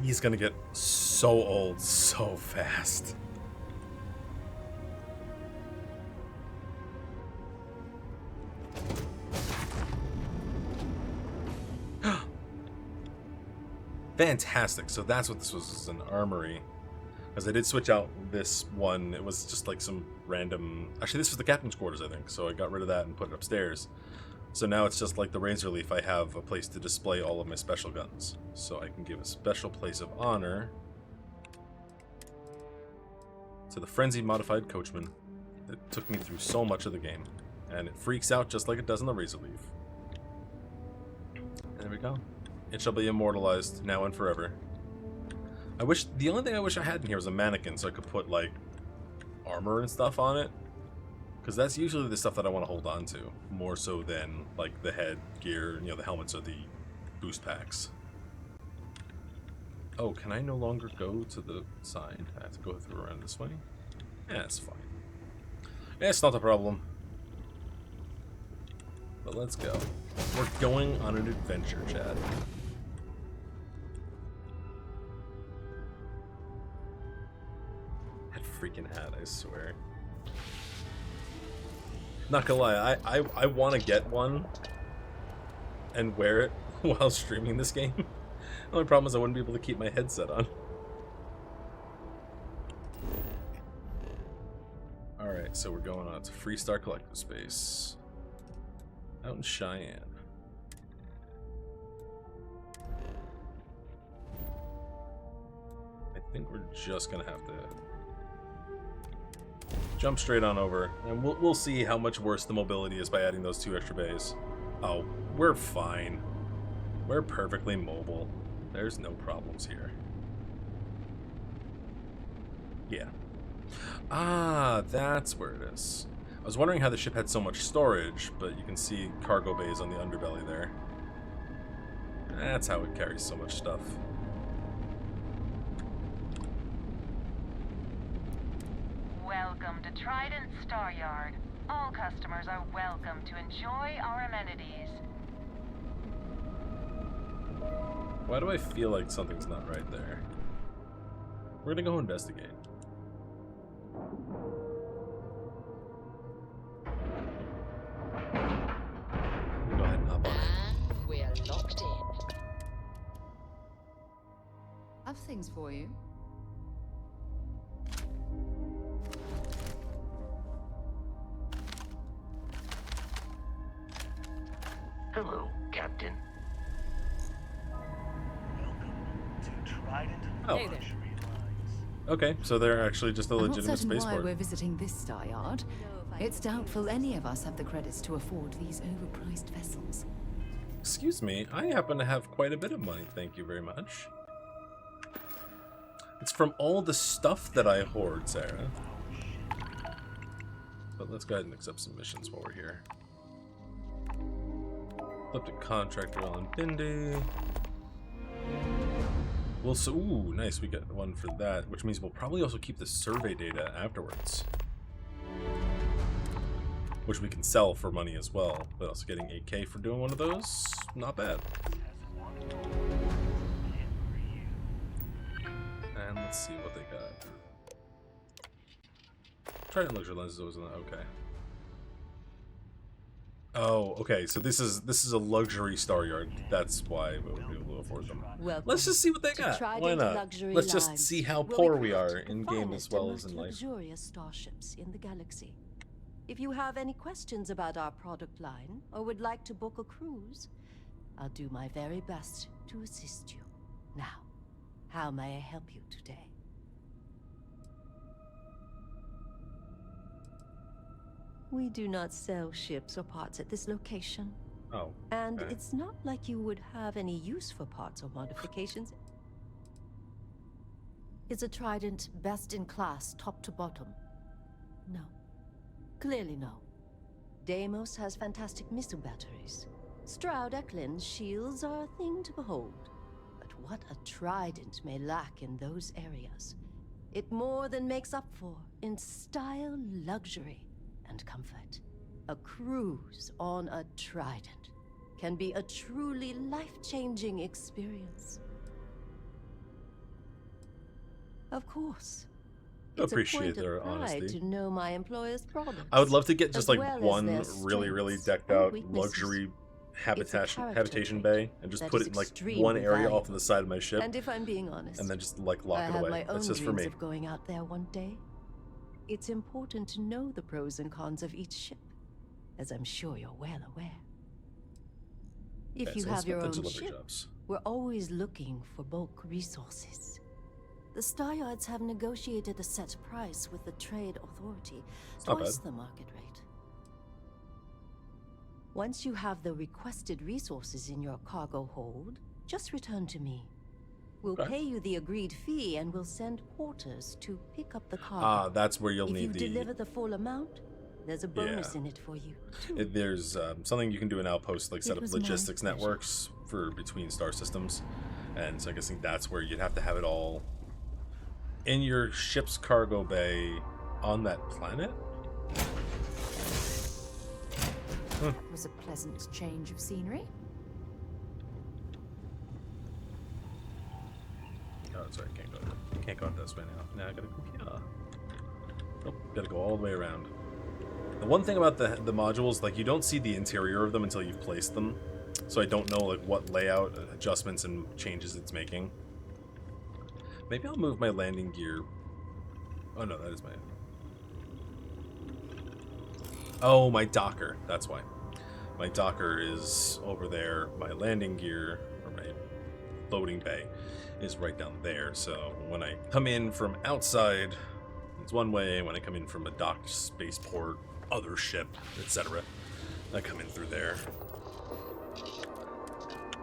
S1: He's gonna get so old so fast. Fantastic. So that's what this was, is an armory. Because I did switch out this one. It was just like some random... Actually, this was the captain's quarters, I think. So I got rid of that and put it upstairs. So now it's just like the Razor Leaf. I have a place to display all of my special guns. So I can give a special place of honor to the Frenzy Modified Coachman that took me through so much of the game. And it freaks out just like it does in the Razor Leaf. And there we go. It shall be immortalized now and forever. The only thing I wish I had in here was a mannequin so I could put, like, armor and stuff on it. Because that's usually the stuff that I want to hold on to, more so than, like, the head gear, you know, the helmets or the boost packs. Oh, can I no longer go to the side? I have to go through around this way? Yeah, it's fine. Yeah, it's not a problem. But let's go. We're going on an adventure, Chad. Freaking hat, I swear. Not gonna lie, I want to get one and wear it while streaming this game. The only problem is I wouldn't be able to keep my headset on. Alright, so we're going on to Freestar Collective Space. Out in Cheyenne. I think we're just gonna have to jump straight on over, and we'll see how much worse the mobility is by adding those 2 extra bays. Oh, we're fine. We're perfectly mobile. There's no problems here. Yeah. Ah, that's where it is. I was wondering how the ship had so much storage, but you can see cargo bays on the underbelly there. That's how it carries so much stuff.
S2: Welcome to Trident Star Yard. All customers are welcome to enjoy our amenities.
S1: Why do I feel like something's not right there? We're gonna go investigate. Go ahead and hop on it.
S14: And we're locked in.
S3: Have things for you.
S9: Hello, Captain.
S1: Oh.
S10: Hey there.
S1: Okay, so they're actually just a
S3: I'm not
S1: legitimate
S3: certain why
S1: spaceport.
S3: we're visiting this star yard. It's doubtful any of us have the credits to afford these overpriced vessels.
S1: Excuse me, I happen to have quite a bit of money, thank you very much. It's from all the stuff that I hoard, Sarah. But let's go ahead and accept some missions while we're here. Lipton contractor on Bindi. Well, so ooh, nice. We got one for that, which means we'll probably also keep the survey data afterwards, which we can sell for money as well. But also getting 8K for doing one of those, not bad. And let's see what they got. Trident luxury lenses was okay. Oh, okay. So this is a luxury star yard. That's why we'll be able to afford them.
S14: Welcome
S1: Let's just see what they got. Why not? Let's just see how poor we are in game as well as in life.
S14: Luxurious starships in the galaxy. If you have any questions about our product line or would like to book a cruise, I'll do my very best to assist you. Now, how may I help you today? We do not sell ships or parts at this location.
S1: Oh.
S14: And
S1: okay.
S14: it's not like you would have any use for parts or modifications. Is a Trident best in class, top to bottom? No. Clearly no. Deimos has fantastic missile batteries. Stroud Eklund's shields are a thing to behold. But what a Trident may lack in those areas, it more than makes up for in style, luxury, and comfort. A cruise on a Trident can be a truly life-changing experience. Of course. It's
S1: Appreciate
S14: a point
S1: their
S14: of pride
S1: honesty.
S14: to know my employer's products.
S1: I would love to get just
S14: as
S1: like
S14: well as
S1: one
S14: their
S1: really
S14: strengths
S1: decked
S14: and
S1: out
S14: weaknesses.
S1: luxury
S14: It's a character
S1: habitation
S14: trait
S1: bay and just
S14: that
S1: put
S14: is
S1: it in like
S14: extremely
S1: one area
S14: valuable.
S1: off to the side of my ship,
S14: And if I'm being honest,
S1: and then just like lock
S14: I
S1: it
S14: have
S1: away.
S14: my own
S1: That's just for
S14: dreams
S1: me.
S14: of going out there one day. It's important to know the pros and cons of each ship, as I'm sure you're well aware. If
S1: Okay,
S14: you
S1: so let's
S14: have your
S1: get the
S14: own
S1: delivery
S14: ship,
S1: jobs.
S14: we're always looking for bulk resources. The Star Yards have negotiated a set price with the Trade Authority,
S1: not
S14: twice
S1: bad.
S14: the market rate. Once you have the requested resources in your cargo hold, just return to me. We'll
S1: Okay.
S14: pay you the agreed fee and we'll send porters to pick up the cargo.
S1: Ah, that's where you'll
S14: if
S1: need
S14: you deliver the full amount, there's a bonus
S1: Yeah.
S14: in it for you, too.
S1: There's something you can do in Outpost, like set
S14: It
S1: up
S14: was my
S1: logistics
S14: pleasure.
S1: networks for between star systems, and so I guess that's where you'd have to have it all in your ship's cargo bay on that planet.
S3: That was a pleasant change of scenery.
S1: Oh, sorry, can't go this way now. Now I gotta go here. Nope, gotta go all the way around. The one thing about the modules, like you don't see the interior of them until you've placed them, so I don't know like what layout adjustments and changes it's making. Maybe I'll move my landing gear. Oh no, that is my. Oh, my docker. That's why. My docker is over there. My landing gear, or my loading bay, is right down there. So when I come in from outside, it's one way. When I come in from a docked spaceport, other ship, etc., I come in through there.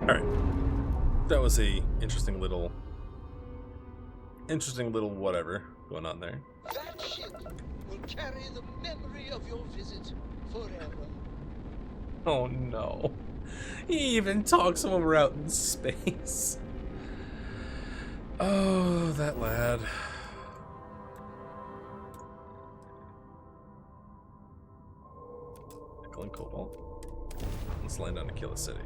S1: Alright. That was a interesting little whatever going on there.
S15: That ship will carry the memory of your visit forever.
S1: Oh no. He even talks when we're out in space. Oh, that lad. Nickel and cobalt. Let's land on Aquila City.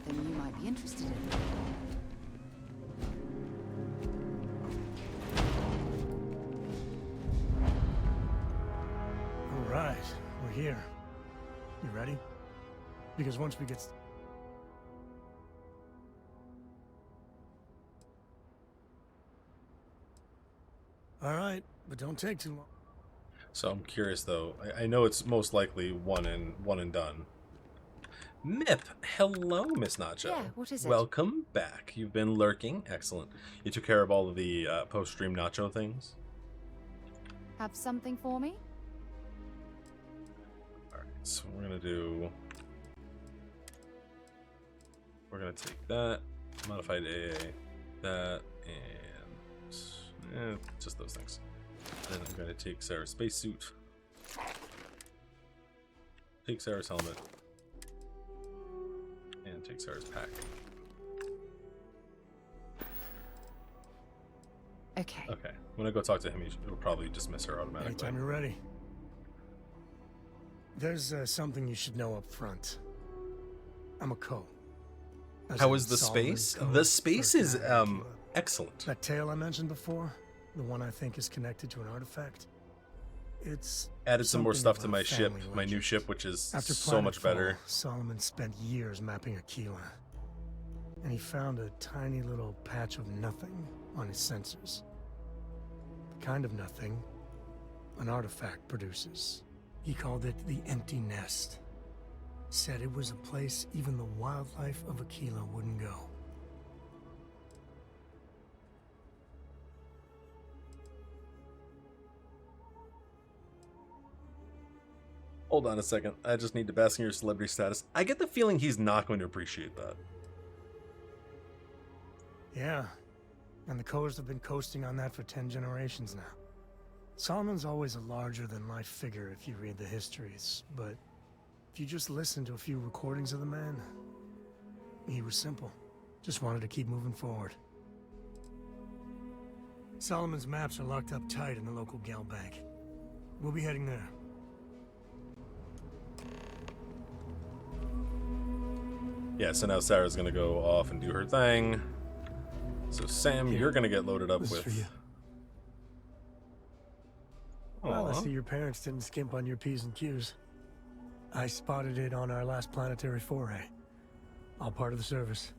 S3: something you might be interested in.
S5: All right, we're here. You ready? Because once we get... All right, but don't take too long.
S1: So I'm curious though. I know it's most likely one and done. Mip, hello, Miss Nacho.
S3: Yeah, what is it?
S1: Welcome back. You've been lurking. Excellent. You took care of all of the post-stream Nacho things.
S3: Have something for me?
S1: All right, so we're gonna do. We're gonna take that modified AA, that, and just those things. Then I'm gonna take Sarah's spacesuit. Take Sarah's helmet. And take Sarah's pack.
S3: Okay.
S1: Okay. When I go talk to him, he'll probably dismiss her automatically.
S5: Anytime you're ready. There's something you should know up front. I'm a co.
S1: How is the space? The space is excellent.
S5: That tale I mentioned before, the one I think is connected to an artifact. It's
S1: added some more
S5: something
S1: stuff
S5: of
S1: to
S5: a
S1: my ship,
S5: family
S1: my new
S5: legend.
S1: ship, which is
S5: After
S1: so much better.
S5: Planetfall, Solomon spent years mapping Aquila, and he found a tiny little patch of nothing on his sensors. The kind of nothing an artifact produces. He called it the Empty Nest. Said it was a place even the wildlife of Aquila wouldn't go.
S1: Hold on a second. I just need to bask in your celebrity status. I get the feeling he's not going to appreciate that.
S5: Yeah, and the Coors have been coasting on that for 10 generations now. Solomon's always a larger-than-life figure if you read the histories, but if you just listen to a few recordings of the man, he was simple. Just wanted to keep moving forward. Solomon's maps are locked up tight in the local Gal Bank. We'll be heading there.
S1: Yeah, so now Sarah's gonna go off and do her thing. So Sam, you're gonna get loaded up
S5: This is
S1: with.
S5: for you. Well, I
S1: Aw.
S5: see your parents didn't skimp on your P's and Q's. I spotted it on our last planetary foray. All part of the service.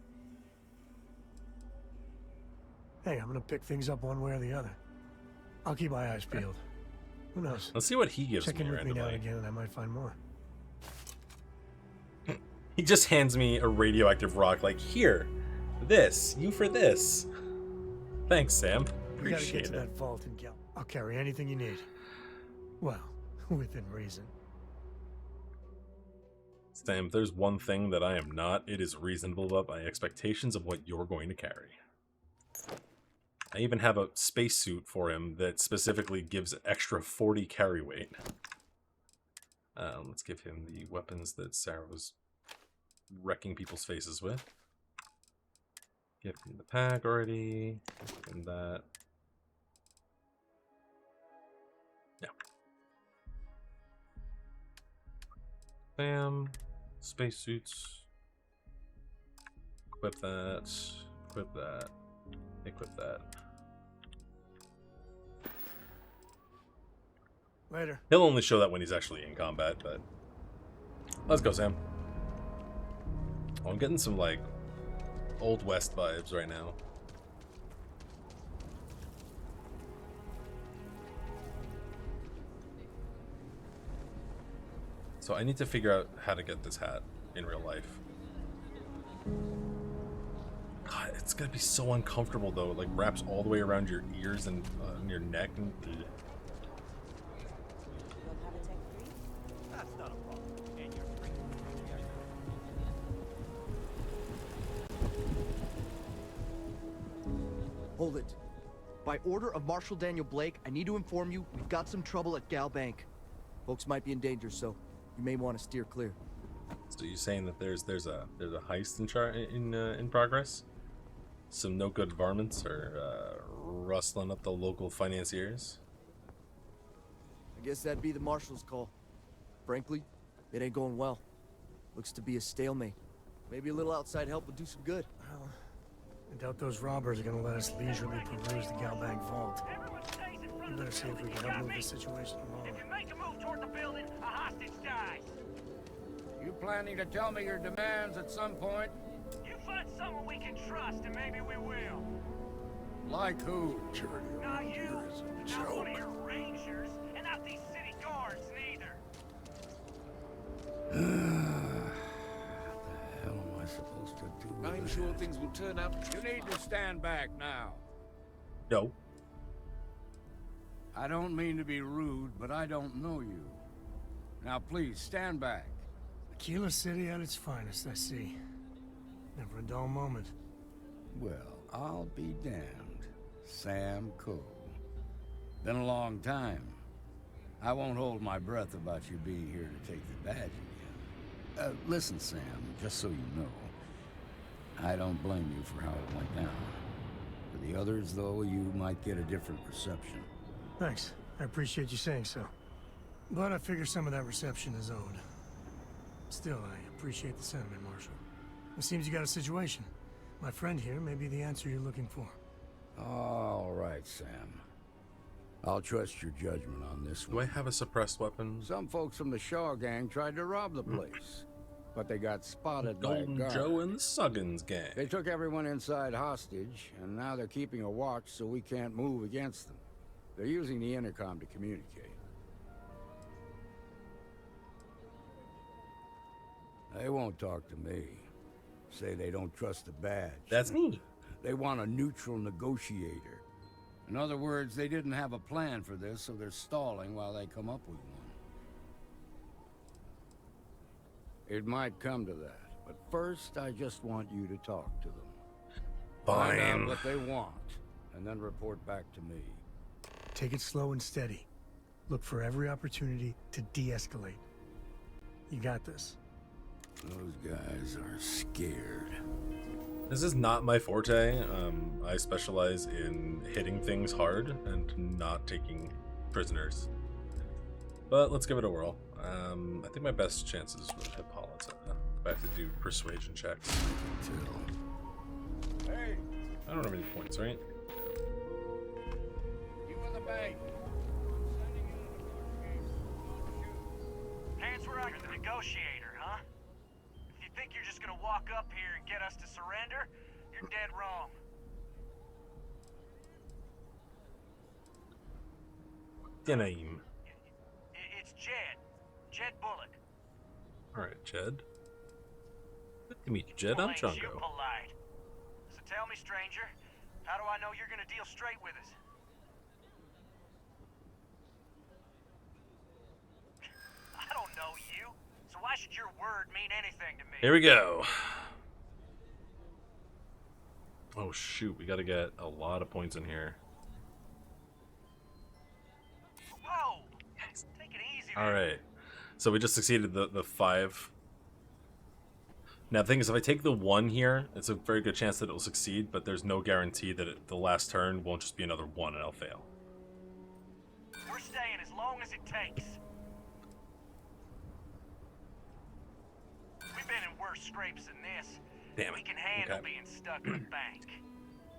S5: Hey, I'm gonna pick things up one way or the other. I'll keep my eyes peeled. Who knows?
S1: Let's see what he gives
S5: Check
S1: me
S5: in with me now and
S1: randomly.
S5: again, and I might find more.
S1: He just hands me a radioactive rock, like, here, this, you for this. Thanks, Sam.
S5: We gotta get
S1: Appreciate
S5: to
S1: it.
S5: that vault and Gal. I'll carry anything you need. Well, within reason.
S1: Sam, if there's one thing that I am not, it is reasonable about my expectations of what you're going to carry. I even have a spacesuit for him that specifically gives extra 40 carry weight. Let's give him the weapons that Sarah was wrecking people's faces with. Give him the pack already. Give him that. Yeah. Bam. Spacesuits. Equip that. Equip that. Equip that.
S5: Later.
S1: He'll only show that when he's actually in combat, but... Let's go, Sam. Oh, I'm getting some, like, Old West vibes right now. So I need to figure out how to get this hat in real life. God, it's gonna be so uncomfortable, though. It, like, wraps all the way around your ears and your neck. And,
S12: That's not a problem. And you're free.
S16: Hold it. By order of Marshal Daniel Blake, I need to inform you we've got some trouble at Gal Bank. Folks might be in danger, so you may want to steer clear.
S1: So you're saying that there's a heist in progress? Some no good varmints are rustling up the local financiers.
S16: I guess that'd be the Marshal's call. Frankly, it ain't going well. Looks to be a stalemate. Maybe a little outside help would do some good.
S5: Well, I doubt those robbers are gonna let us leisurely peruse the Galbank vault. We better see if we can help move this situation along.
S17: If you make a move toward the building, a hostage dies.
S18: You planning to tell me your demands at some point?
S17: You find someone we can trust, and maybe we will.
S18: Like who?
S17: Not you, not one of your rangers, and not these city guards neither.
S18: What the hell am I supposed to do with
S12: I'm
S18: this?
S12: sure things will turn out.
S18: You need to stand back now.
S1: No.
S18: I don't mean to be rude, but I don't know you. Now please, stand back.
S5: Aquila City at its finest, I see. Never a dull moment.
S18: Well, I'll be damned. Sam Cole. Been a long time. I won't hold my breath about you being here to take the badge again. Listen, Sam, just so you know, I don't blame you for how it went down. For the others, though, you might get a different reception.
S5: Thanks. I appreciate you saying so. But I figure some of that reception is owed. Still, I appreciate the sentiment, Marshal. It seems you got a situation. My friend here may be the answer you're looking for.
S18: All right, Sam. I'll trust your judgment on this one.
S1: Do I have a suppressed weapon?
S18: Some folks from the Shaw gang tried to rob the place, but they got spotted by a
S1: Golden
S18: guard.
S1: Joe and the Suggins gang.
S18: They took everyone inside hostage, and now they're keeping a watch so we can't move against them. They're using the intercom to communicate. They won't talk to me. Say they don't trust the badge.
S1: That's me.
S18: They want a neutral negotiator. In other words, they didn't have a plan for this, so they're stalling while they come up with one. It might come to that, but first I just want you to talk to them. Find out what they want, and then report back to me.
S5: Take it slow and steady. Look for every opportunity to de-escalate. You got this.
S18: Those guys are scared.
S1: This is not my forte. I specialize in hitting things hard and not taking prisoners. But let's give it a whirl. I think my best chances with Hippolyta. I have to do persuasion checks.
S18: Hey!
S1: I don't have any points, right?
S18: You in the bank.
S17: Hands where you're the negotiator, huh? If you think you're just gonna walk up here and get us to surrender, you're dead wrong.
S1: Your name.
S17: It's Jed. Jed Bullock.
S1: Alright, Jed. Good to meet you, Jed. I'm
S17: Ain't you
S1: Chungo.
S17: polite. So tell me, stranger, how do I know you're gonna deal straight with us? I don't know you, so why should your word mean anything to me?
S1: Here we go. Oh shoot, we gotta get a lot of points in here.
S17: Whoa! Take it easy there.
S1: Alright. So we just succeeded the 5. Now the thing is, if I take the 1 here, it's a very good chance that it will succeed, but there's no guarantee that the last turn won't just be another 1 and I'll fail.
S17: We're staying as long as it takes. We've been in worse scrapes than this.
S1: Damn it.
S17: We can handle
S1: Okay.
S17: being stuck in a bank.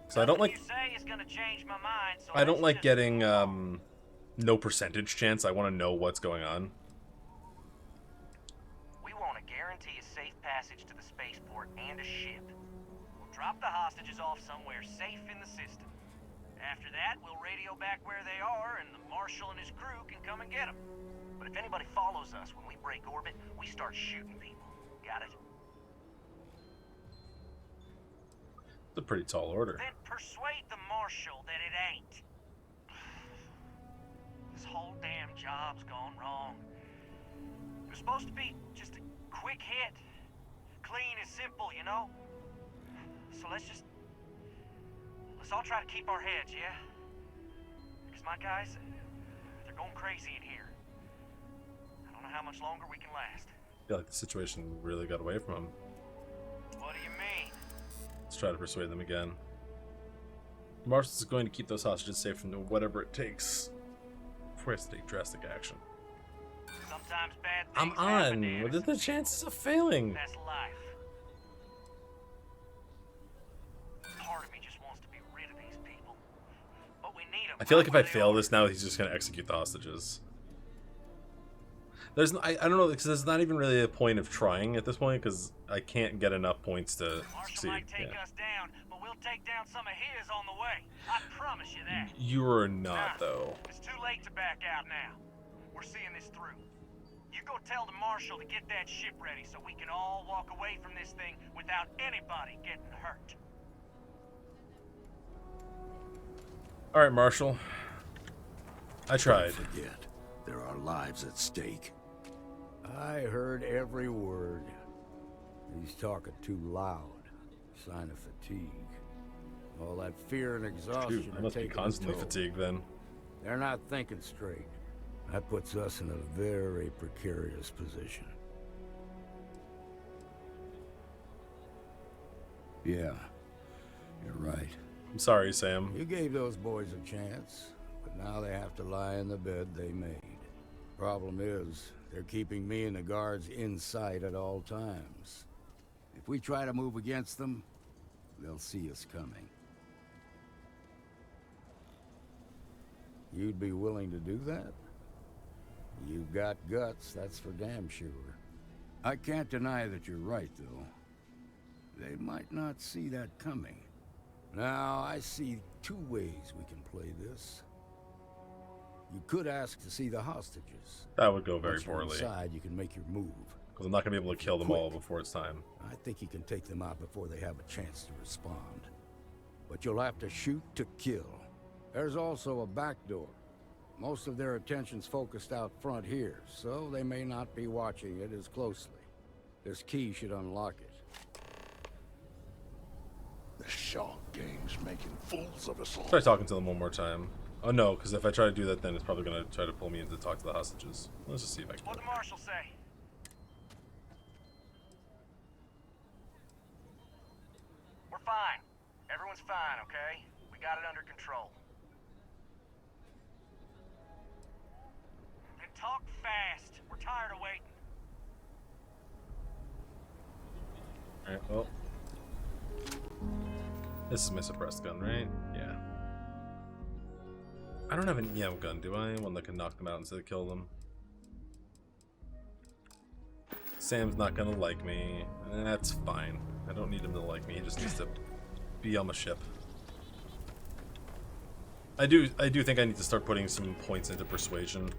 S1: So I don't
S17: Nothing
S1: like
S17: you say is gonna change my mind, so
S1: I don't
S17: let's
S1: like
S17: just
S1: getting no percentage chance. I want to know what's going on.
S17: We want to guarantee a safe passage to the spaceport and a ship. We'll drop the hostages off somewhere safe in the system. After that, we'll radio back where they are, and the Marshal and his crew can come and get them. But if anybody follows us when we break orbit, we start shooting people. Got it?
S1: It's a pretty tall order.
S17: Then persuade the Marshal that it ain't. This whole damn job's gone wrong. It was supposed to be just a quick hit. Clean and simple, you know? So let's all try to keep our heads, yeah? Because my guys, they're going crazy in here. I don't know how much longer we can last.
S1: I feel like the situation really got away from him.
S17: What do you mean?
S1: Let's try to persuade them again. Mars is going to keep those hostages safe from whatever it takes before he has to take drastic action.
S17: Sometimes bad
S1: I'm
S17: things happen,
S1: on.
S17: Dan.
S1: What are the chances of failing?
S17: That's life.
S1: I feel like if I fail this now, he's just gonna execute the hostages. There's I don't know, because there's not even really a point of trying at this point, because I can't get enough points to succeed.
S17: Might take us down, but we'll take down some of his on the way. I promise you that.
S1: You are not, though.
S17: It's too late to back out now. We're seeing this through. You go tell the Marshal to get that ship ready so we can all walk away from this thing without anybody getting hurt.
S1: Alright, Marshal. I tried.
S8: Don't forget, there are lives at stake.
S18: I heard every word. He's talking too loud. Sign of fatigue. All that fear and exhaustion.
S1: Shoot, I must be constantly fatigued then.
S18: They're not thinking straight. That puts us in a very precarious position. Yeah, you're right.
S1: I'm sorry, Sam.
S18: You gave those boys a chance, but now they have to lie in the bed they made. Problem is, they're keeping me and the guards in sight at all times. If we try to move against them, they'll see us coming. You'd be willing to do that? You've got guts, that's for damn sure. I can't deny that you're right, though. They might not see that coming. Now, I see two ways we can play this. You could ask to see the hostages.
S1: That would go very poorly.
S18: Once you're inside, you can make your move.
S1: Because I'm not going to be able to kill them all before it's time.
S18: I think you can take them out before they have a chance to respond. But you'll have to shoot to kill. There's also a back door. Most of their attention's focused out front here, so they may not be watching it as closely. This key should unlock it.
S8: The Shark Gang's making fools of us all.
S1: Try talking to them one more time. Oh no, because if I try to do that, then it's probably going to try to pull me in to talk to the hostages. Let's just see if I can.
S17: What'd the Marshal say? We're fine. Everyone's fine, okay? We got it under control. And talk fast. We're tired of waiting.
S1: Alright, well. This is my suppressed gun, right? Yeah. I don't have an EM gun, do I? One that can knock them out instead of kill them. Sam's not gonna like me, and that's fine. I don't need him to like me, he just needs to be on the ship. I do think I need to start putting some points into persuasion.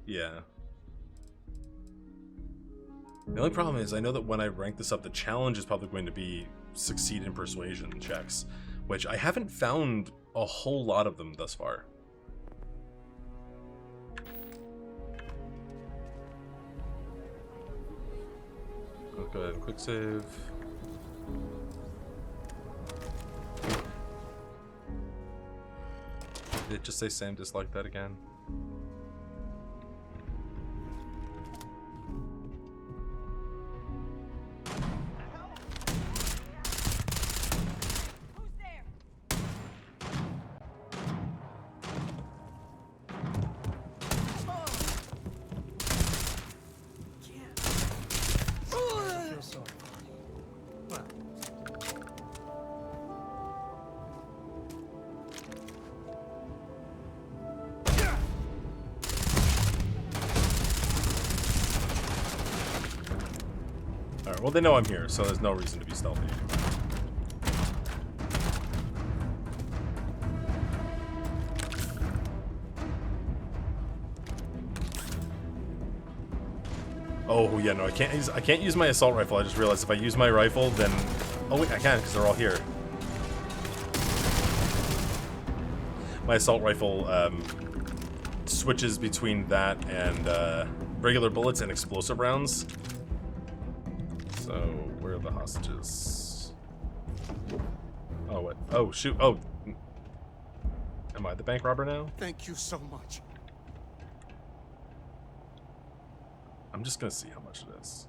S1: Yeah. The only problem is I know that when I rank this up, the challenge is probably going to be succeed in persuasion checks, which I haven't found a whole lot of them thus far. Let's go ahead and quick save. Did it just say Sam disliked that again? Well, they know I'm here, so there's no reason to be stealthy anymore. Oh yeah, no, I can't use my assault rifle. I just realized if I use my rifle, then oh wait, I can because they're all here. My assault rifle switches between that and regular bullets and explosive rounds. So, where are the hostages? Oh, what? Oh, shoot. Oh. Am I the bank robber now?
S13: Thank you so much.
S1: I'm just gonna see how much it is.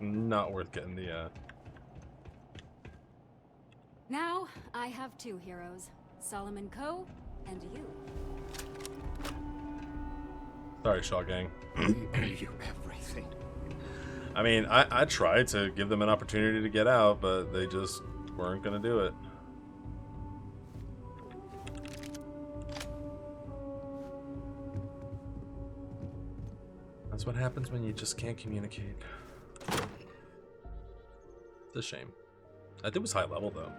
S1: Not worth getting the,
S19: Now, I have two heroes. Solomon Coe and you.
S1: Sorry, Shaw Gang.
S8: We owe you everything.
S1: I mean, I tried to give them an opportunity to get out, but they just weren't gonna do it. That's what happens when you just can't communicate. It's a shame. I think it was high level though.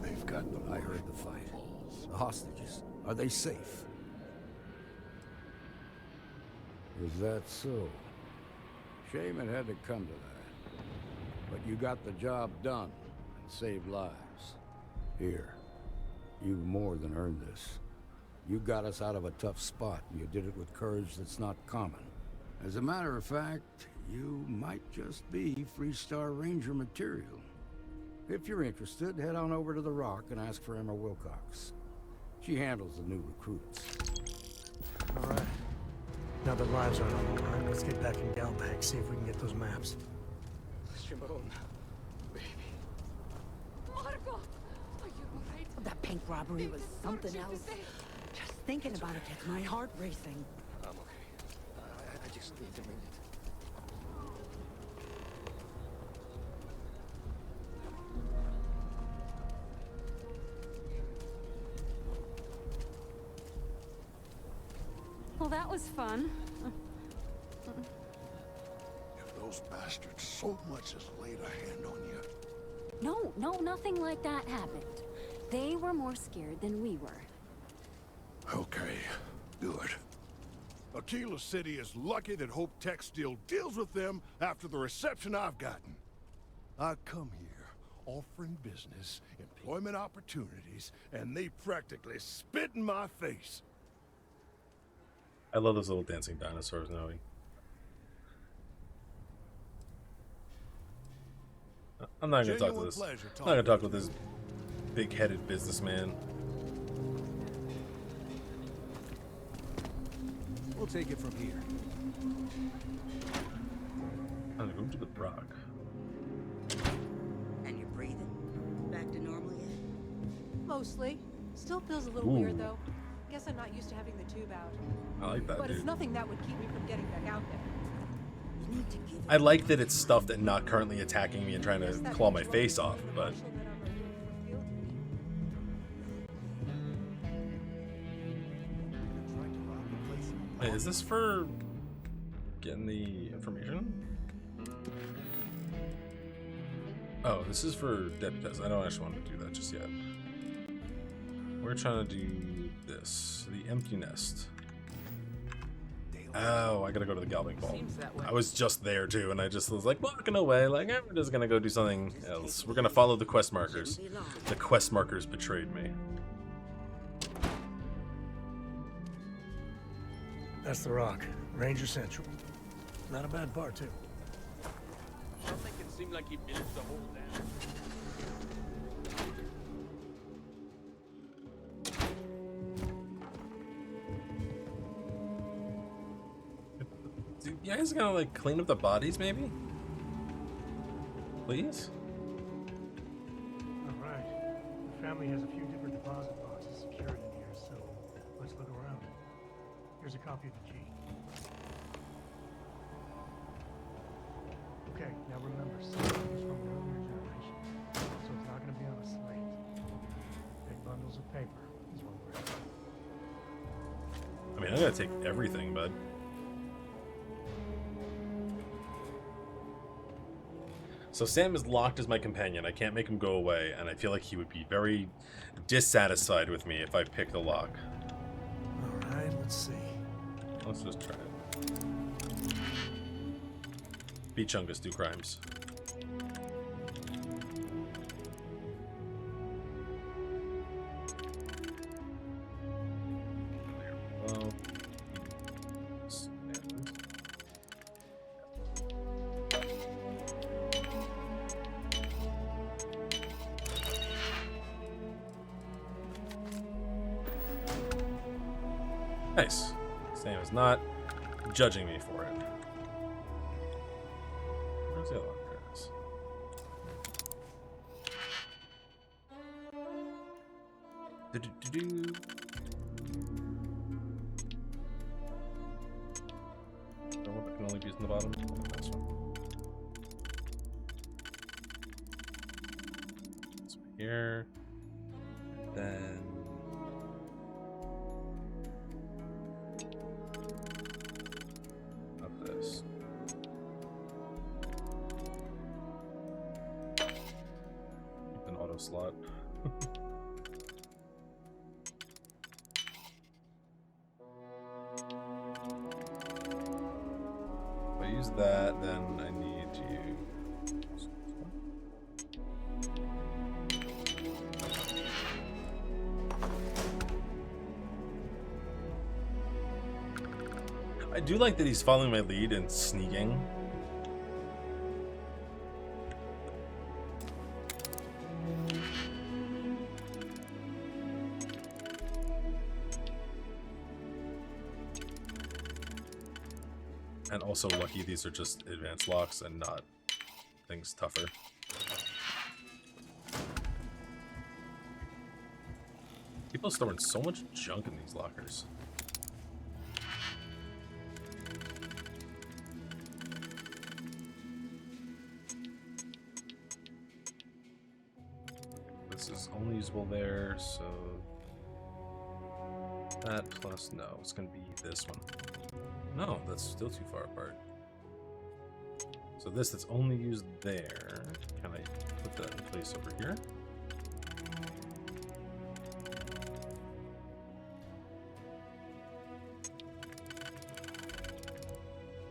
S18: They've got them. I heard the fight. The hostages, are they safe? Is that so? Shame it had to come to that. But you got the job done and saved lives. Here, you've more than earned this. You got us out of a tough spot, and you did it with courage that's not common. As a matter of fact, you might just be Freestar Ranger material. If you're interested, head on over to the Rock and ask for Emma Wilcox. She handles the new recruits.
S5: All right. Now that lives aren't on the line, let's get back in Galbank, see if we can get those maps.
S4: Shimon, baby.
S10: Marco! Are you alright?
S20: That pink robbery was something else. Just thinking about it gets my heart racing.
S15: I'm okay. I just need a minute.
S19: Well, that was fun.
S15: If those bastards so much as laid a hand on you.
S19: No, nothing like that happened. They were more scared than we were.
S15: Okay, good. Aquila City is lucky that Hope Tech still deals with them after the reception I've gotten. I come here offering business, employment opportunities, and they practically spit in my face.
S1: I love those little dancing dinosaurs, Noe. I'm not gonna talk to this. I'm not gonna talk with this big-headed businessman.
S16: We'll take it from here.
S1: I'm gonna go to the Rock.
S20: And you're breathing? Back to normal yet?
S21: Mostly. Still feels a little weird though. Guess I'm not used to having the tube out.
S1: I like that,
S21: But
S1: dude.
S21: it's nothing that would keep me from getting back out there.
S1: I like that it's stuffed and not currently attacking me and trying to claw my face off, but... Wait, is this for getting the information? Oh, this is for deputies. I don't actually want to do that just yet. We're trying to do this. The empty nest. Oh, I gotta go to the Galbank Ball. I was just there too, and I just was like walking away, like, we're just gonna go do something else. We're gonna follow the quest markers. The quest markers betrayed me.
S5: That's the Rock. Ranger Central. Not a bad part, too.
S4: I'll make it seem like he built the whole damn.
S1: Dude, you guys gonna like clean up the bodies, maybe? Please?
S5: Alright. The family has a few different deposit boxes secured in here, so let's look around. Here's a copy of the G. Okay, now remember, some things from the earlier generation, so it's not going to be on a slate. Big bundles of paper is what we're doing.
S1: I mean, I'm gonna take everything, bud. So Sam is locked as my companion. I can't make him go away, and I feel like he would be very dissatisfied with me if I pick the lock.
S5: Alright, let's see.
S1: Let's just try it. Beat Chungus, do crimes. Well, nice. Sam is not judging me for it. Where's the other one? There it is. Do-do-do-do. The one that can only be used in the bottom. This one. This one here. Then. Up this. Keep an auto slot. If I use that, then I need to use this one. I do like that he's following my lead and sneaking. And also lucky these are just advanced locks and not things tougher. People are storing so much junk in these lockers. This is only usable there, so that plus no, it's gonna be this one. No, that's still too far apart. So this that's only used there. Can I put that in place over here?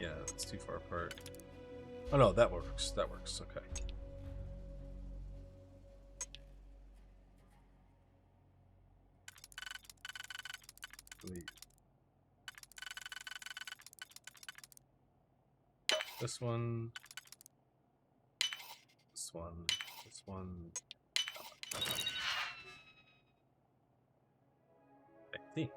S1: Yeah, that's too far apart. Oh no, that works. That works. Okay. Delete. This one. This one. This one. I see.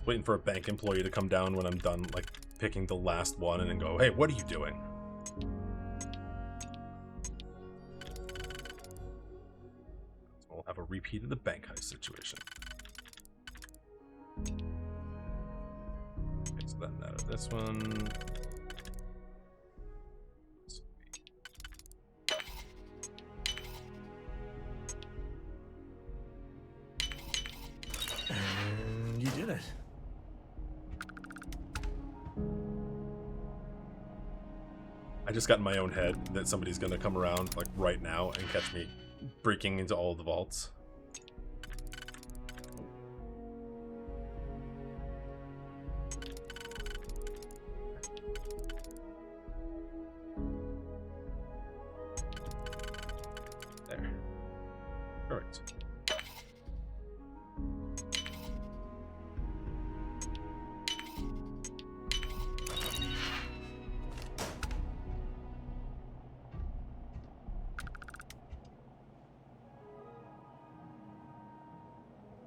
S1: Waiting for a bank employee to come down when I'm done, like, picking the last one and then go, hey, what are you doing? So we'll have a repeat of the bank heist situation. Okay, so then out of this one.
S5: And you did it.
S1: I just got in my own head that somebody's gonna come around like right now and catch me breaking into all the vaults. There. Perfect.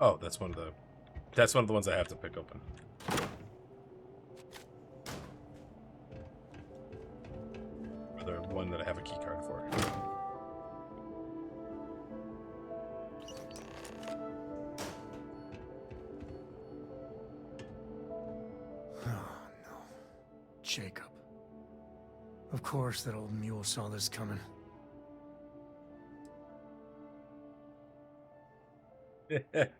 S1: Oh, that's one of the ones I have to pick open. Or the one that I have a key card for.
S5: Oh no. Jacob. Of course that old mule saw this coming.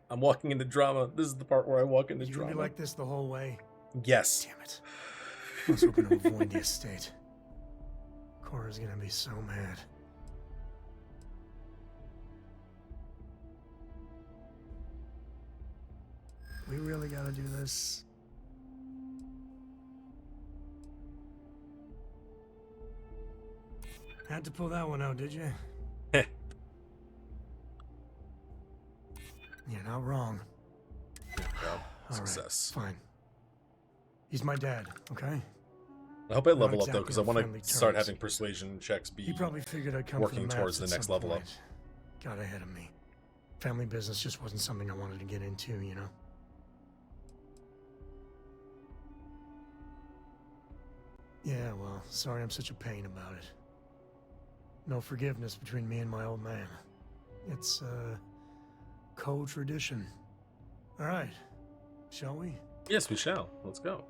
S1: I'm walking into drama. This is the part where I walk into
S5: You
S1: drama.
S5: gonna be like this the whole way?
S1: Yes.
S5: Damn it. I was hoping to avoid the estate. Cora's gonna be so mad. We really gotta do this. Had to pull that one out, did you? You're not wrong.
S1: Good job.
S5: All right,
S1: Success.
S5: fine. He's my dad, okay?
S1: I hope I
S5: Not
S1: level up though,
S5: exactly
S1: because I
S5: on
S1: want
S5: friendly
S1: to start
S5: terms.
S1: having persuasion checks be
S5: He probably figured I'd come
S1: working
S5: for
S1: towards the
S5: maps
S1: next
S5: at some
S1: level up.
S5: point. Got ahead of me. Family business just wasn't something I wanted to get into, you know? Yeah, well, sorry I'm such a pain about it. No forgiveness between me and my old man. It's, co-tradition. All right. Shall we?
S1: Yes, we shall. Let's go.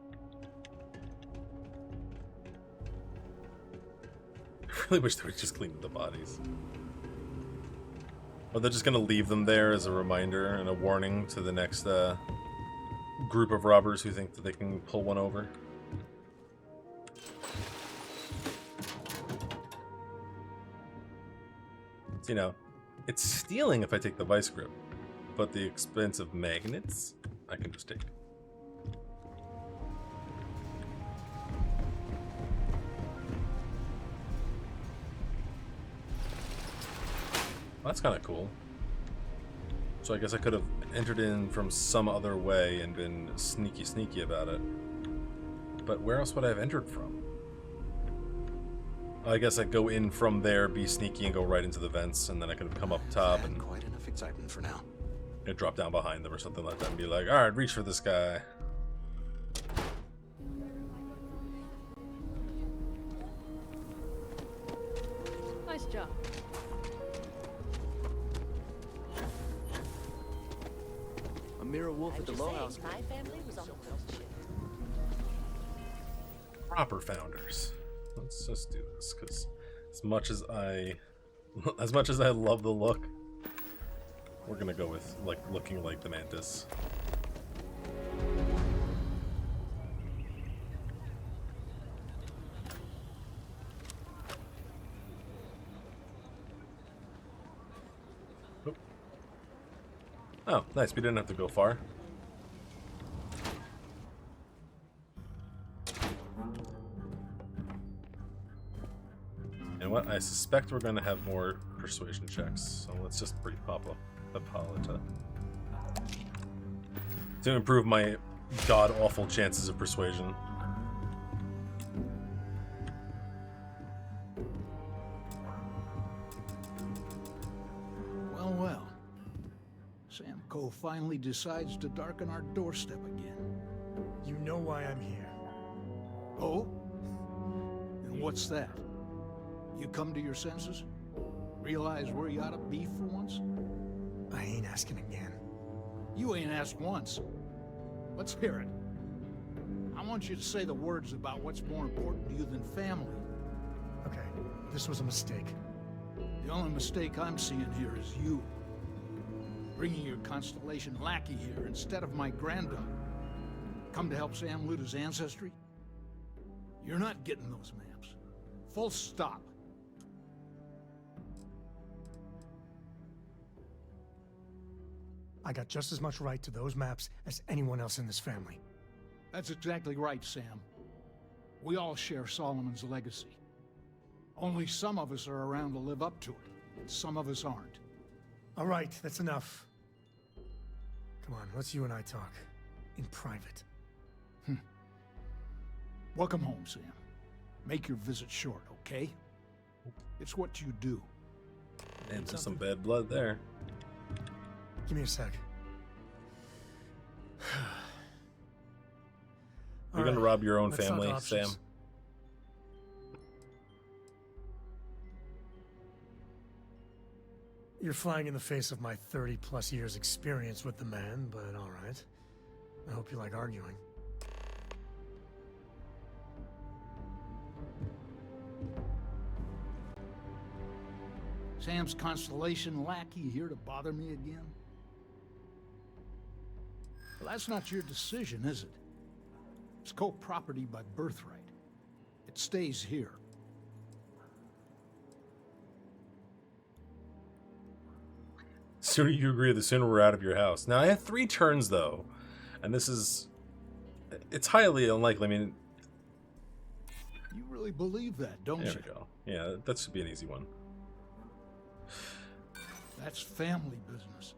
S1: I really wish they would just clean the bodies. Or they're just gonna leave them there as a reminder and a warning to the next group of robbers who think that they can pull one over. You know, it's stealing if I take the vice grip, but the expensive magnets, I can just take. Well, that's kind of cool. So I guess I could have entered in from some other way and been sneaky about it. But where else would I have entered from? I guess I'd go in from there, be sneaky, and go right into the vents, and then I could have come up top and
S8: quite enough excitement for now.
S1: I'd drop down behind them or something like that and be like, alright, reach for this guy.
S11: Nice job.
S16: Amira Wolf at the Low House.
S14: My family was on the first ship.
S1: Proper founders. Let's just do this, because as much as I love the look, we're gonna go with like looking like the Mantis. Oop. Oh, nice. We didn't have to go far. And what I suspect we're going to have more persuasion checks, so let's just bring Hippolyta to improve my god-awful chances of persuasion.
S6: Well. Sam Coe finally decides to darken our doorstep again.
S5: You know why I'm here.
S6: Oh? And what's that? You come to your senses? Realize where you ought to be for once?
S5: I ain't asking again.
S6: You ain't asked once. Let's hear it. I want you to say the words about what's more important to you than family.
S5: Okay, this was a mistake.
S6: The only mistake I'm seeing here is you. Bringing your Constellation lackey here instead of my granddaughter. Come to help Sam loot his ancestry? You're not getting those maps. Full stop.
S5: I got just as much right to those maps as anyone else in this family.
S6: That's exactly right, Sam. We all share Solomon's legacy. Only some of us are around to live up to it, and some of us aren't.
S5: All right, that's enough. Come on, let's you and I talk. In private.
S6: Welcome home, Sam. Make your visit short, okay? It's what you do.
S1: And just some bad blood there.
S5: Give me a sec.
S1: You're gonna rob your own family, Sam.
S5: You're flying in the face of my 30+ years experience with the man, but all right. I hope you like arguing.
S6: Sam's Constellation lackey here to bother me again? Well, that's not your decision, is it? It's co-property by birthright. It stays here.
S1: The sooner you agree, the sooner we're out of your house. Now, I have 3 turns, though. And this is... It's highly unlikely. I mean...
S6: You really believe that, don't you?
S1: There we go. Yeah, that should be an easy one.
S6: That's family business.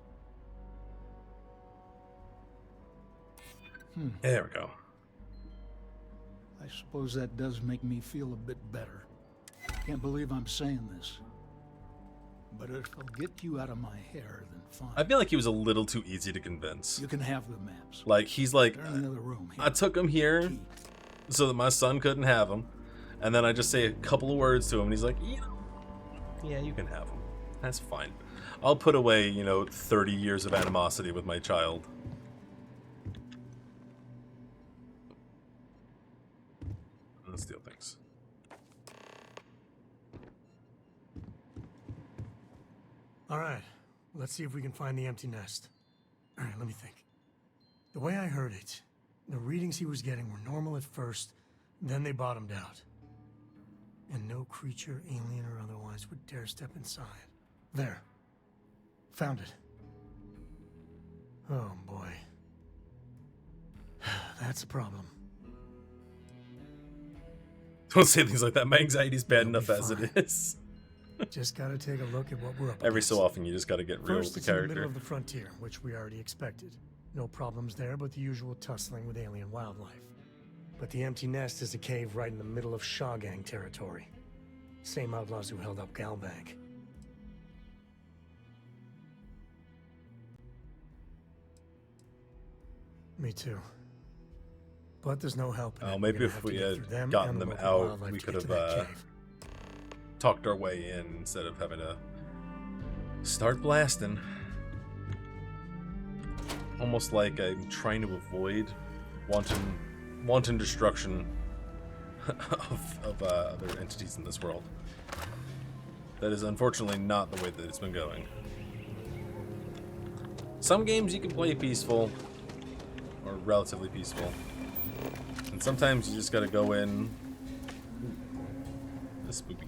S1: There we go.
S6: I suppose that does make me feel a bit better. Can't believe I'm saying this. But if I'll get you out of my hair, then fine.
S1: I feel like he was a little too easy to convince.
S6: You can have the maps.
S1: Like, he's like,
S6: They're in another room.
S1: I took him here so that my son couldn't have them. And then I just say a couple of words to him, and he's like, yeah, you can have them. That's fine. I'll put away, 30 years of animosity with my child. Let's steal things.
S5: All right, let's see if we can find the empty nest. All right, let me think. The way I heard it, the readings he was getting were normal at first, then they bottomed out. And no creature, alien or otherwise, would dare step inside. There. Found it. Oh boy. That's a problem.
S1: Don't say things like that. My anxiety's bad enough as it is.
S5: Just gotta take a look at what we're up
S1: Every
S5: against.
S1: so often, you just gotta get real with
S5: First,
S1: the
S5: it's in the
S1: character.
S5: middle of the frontier, which we already expected. No problems there, but the usual tussling with alien wildlife. But the empty nest is a cave right in the middle of Shawgang territory. Same outlaws who held up Galbank. Me too. But there's no help.
S1: Oh, maybe if we had gotten them out, we could have talked our way in instead of having to start blasting. Almost like I'm trying to avoid wanton destruction of other entities in this world. That is unfortunately not the way that it's been going. Some games you can play peaceful, or relatively peaceful, and sometimes you just gotta go in. This spooky.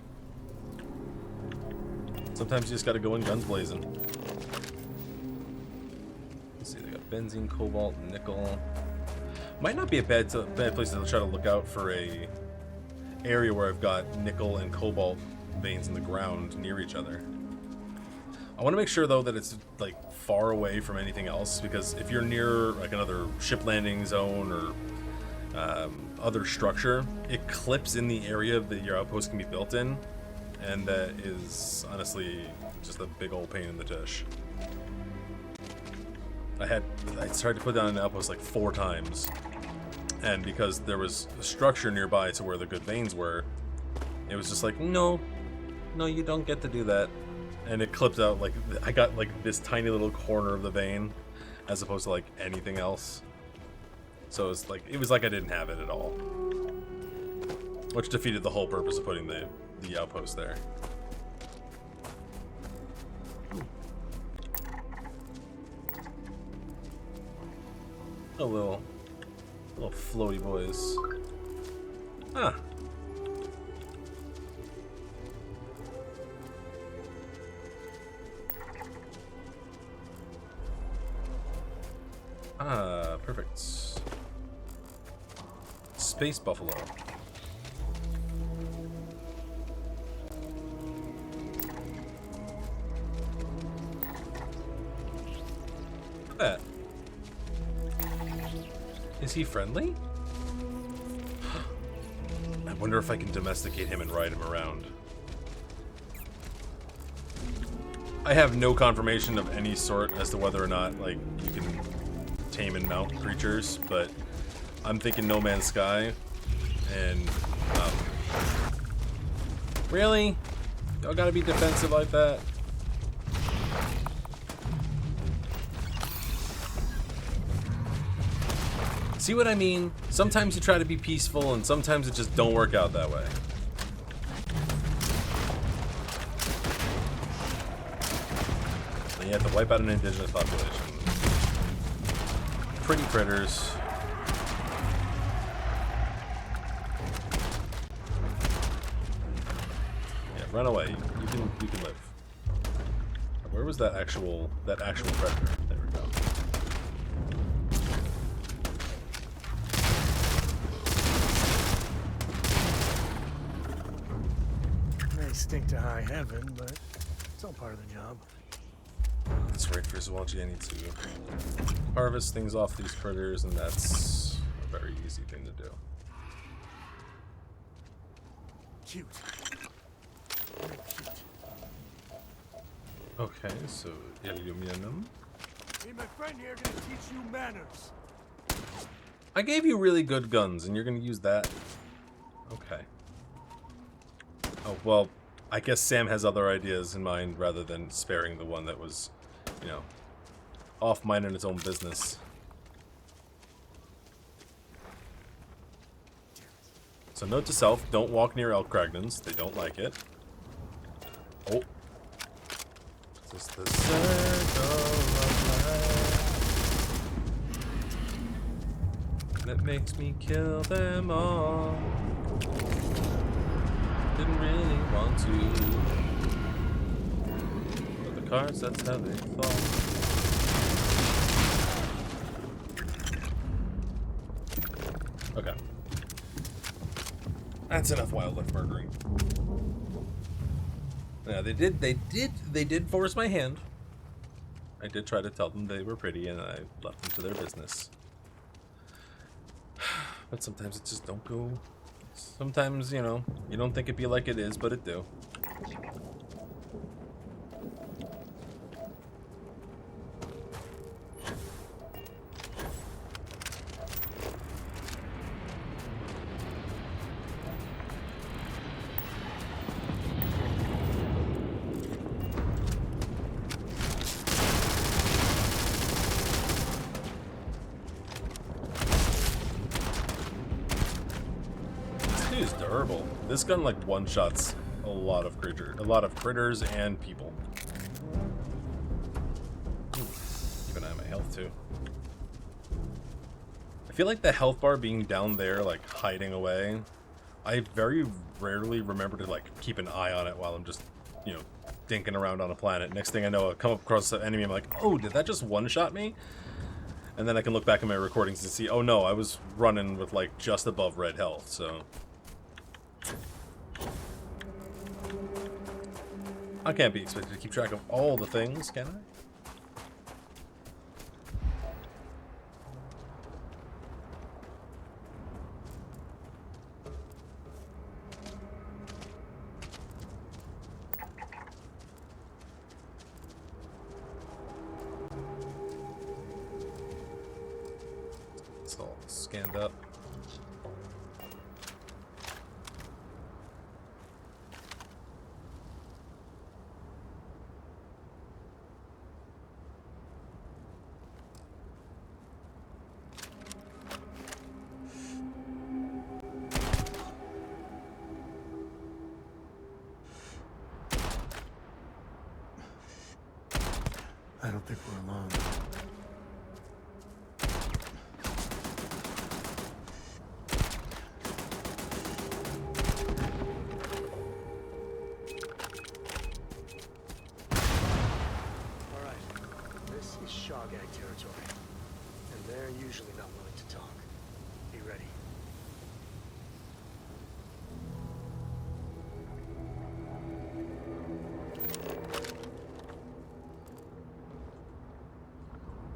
S1: Sometimes you just gotta go in guns blazing. Let's see, they got benzene, cobalt, nickel. Might not be a bad place to try to look out for a area where I've got nickel and cobalt veins in the ground near each other. I want to make sure though that it's like far away from anything else, because if you're near like another ship landing zone or other structure, it clips in the area that your outpost can be built in, and that is honestly just a big old pain in the tush. I tried to put down an outpost like 4 times, and because there was a structure nearby to where the good veins were, it was just like, no, you don't get to do that. And it clipped out, like, I got like this tiny little corner of the vein as opposed to like anything else. So it was like I didn't have it at all, which defeated the whole purpose of putting the outpost there. A little floaty boys. Ah. Ah, perfect. Space Buffalo. Look at that. Is he friendly? I wonder if I can domesticate him and ride him around. I have no confirmation of any sort as to whether or not, like, you can tame and mount creatures, but I'm thinking No Man's Sky, and, really? Y'all gotta be defensive like that? See what I mean? Sometimes you try to be peaceful, and sometimes it just don't work out that way. Then you have to wipe out an indigenous population. Pretty critters. Yeah, run away. You can live. Where was that actual predator? There we go.
S5: May stink to high heaven, but it's all part of the job.
S1: That's right, for zoology I need to harvest things off these critters, and that's a very easy thing to do.
S5: Cute.
S1: Okay, so Yaliumianum.
S5: Hey, my friend here gonna teach you manners.
S1: I gave you really good guns, and you're gonna use that? Okay. Oh, well, I guess Sam has other ideas in mind rather than sparing the one that was, you know, off minding its own business. So note to self, don't walk near elk Kragnans. They don't like it. Oh. This is the circle of life that makes me kill them all. Didn't really want to. But the cards, that's how they fall. Okay. That's enough wildlife murdering. Yeah, they did force my hand. I did try to tell them they were pretty and I left them to their business. But sometimes it just don't go. Sometimes, you know, you don't think it'd be like it is, but it do. Is durable. This gun like one-shots a lot of critters and people. Ooh, keep an eye on my health too. I feel like the health bar being down there, like hiding away, I very rarely remember to like keep an eye on it while I'm just, you know, dinking around on a planet. Next thing I know, I come across an enemy, I'm like, oh, did that just one-shot me? And then I can look back at my recordings and see, oh no, I was running with like just above red health, so. I can't be expected to keep track of all the things, can I? It's all scanned up.
S5: I don't think we're alone. All right, this is Shogag territory, and they're usually not willing to talk. Be ready.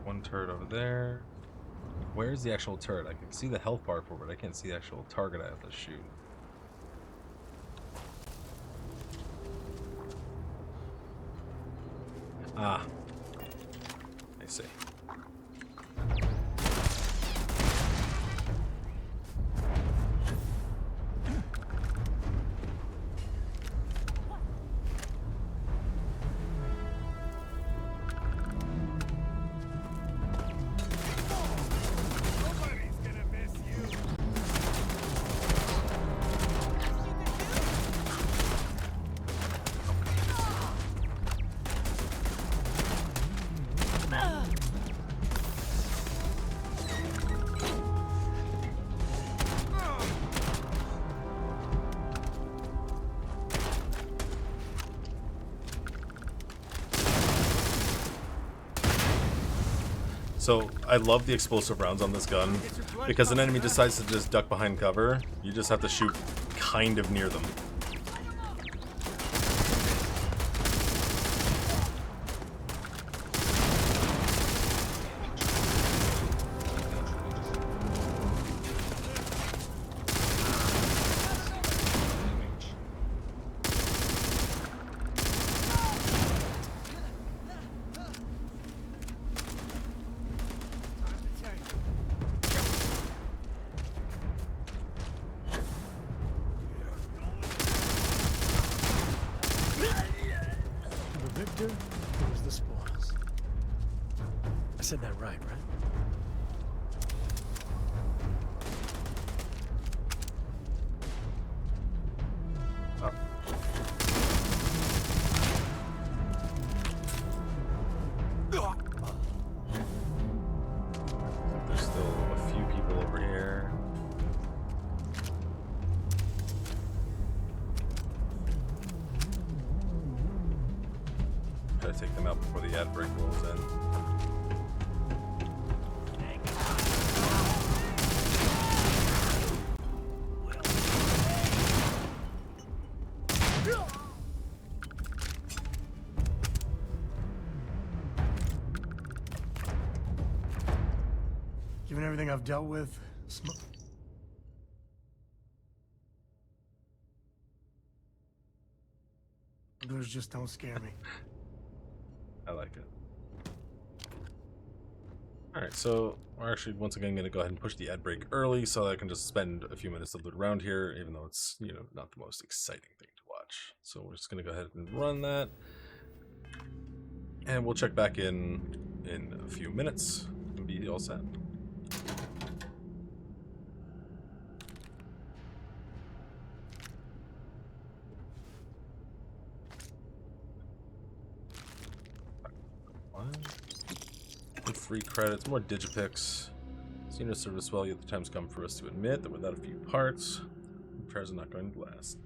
S1: One turret over there. Where's the actual turret? I can see the health bar for it, but I can't see the actual target I have to shoot. Ah. I see. So, I love the explosive rounds on this gun, because an enemy decides to just duck behind cover, you just have to shoot kind of near them.
S5: I said that right?
S1: There's still a few people over here. Try to take them out before the ad break rolls in.
S5: Given everything I've dealt with, smugglers just don't scare me.
S1: I like it. Alright, so we're actually once again going to go ahead and push the ad break early so I can just spend a few minutes to loot around here, even though it's, you know, not the most exciting thing to watch. So we're just going to go ahead and run that. And we'll check back in a few minutes and be all set. With 3 credits, more digipicks. Senior service well, yet the time's come for us to admit that without a few parts, repairs are not going to last.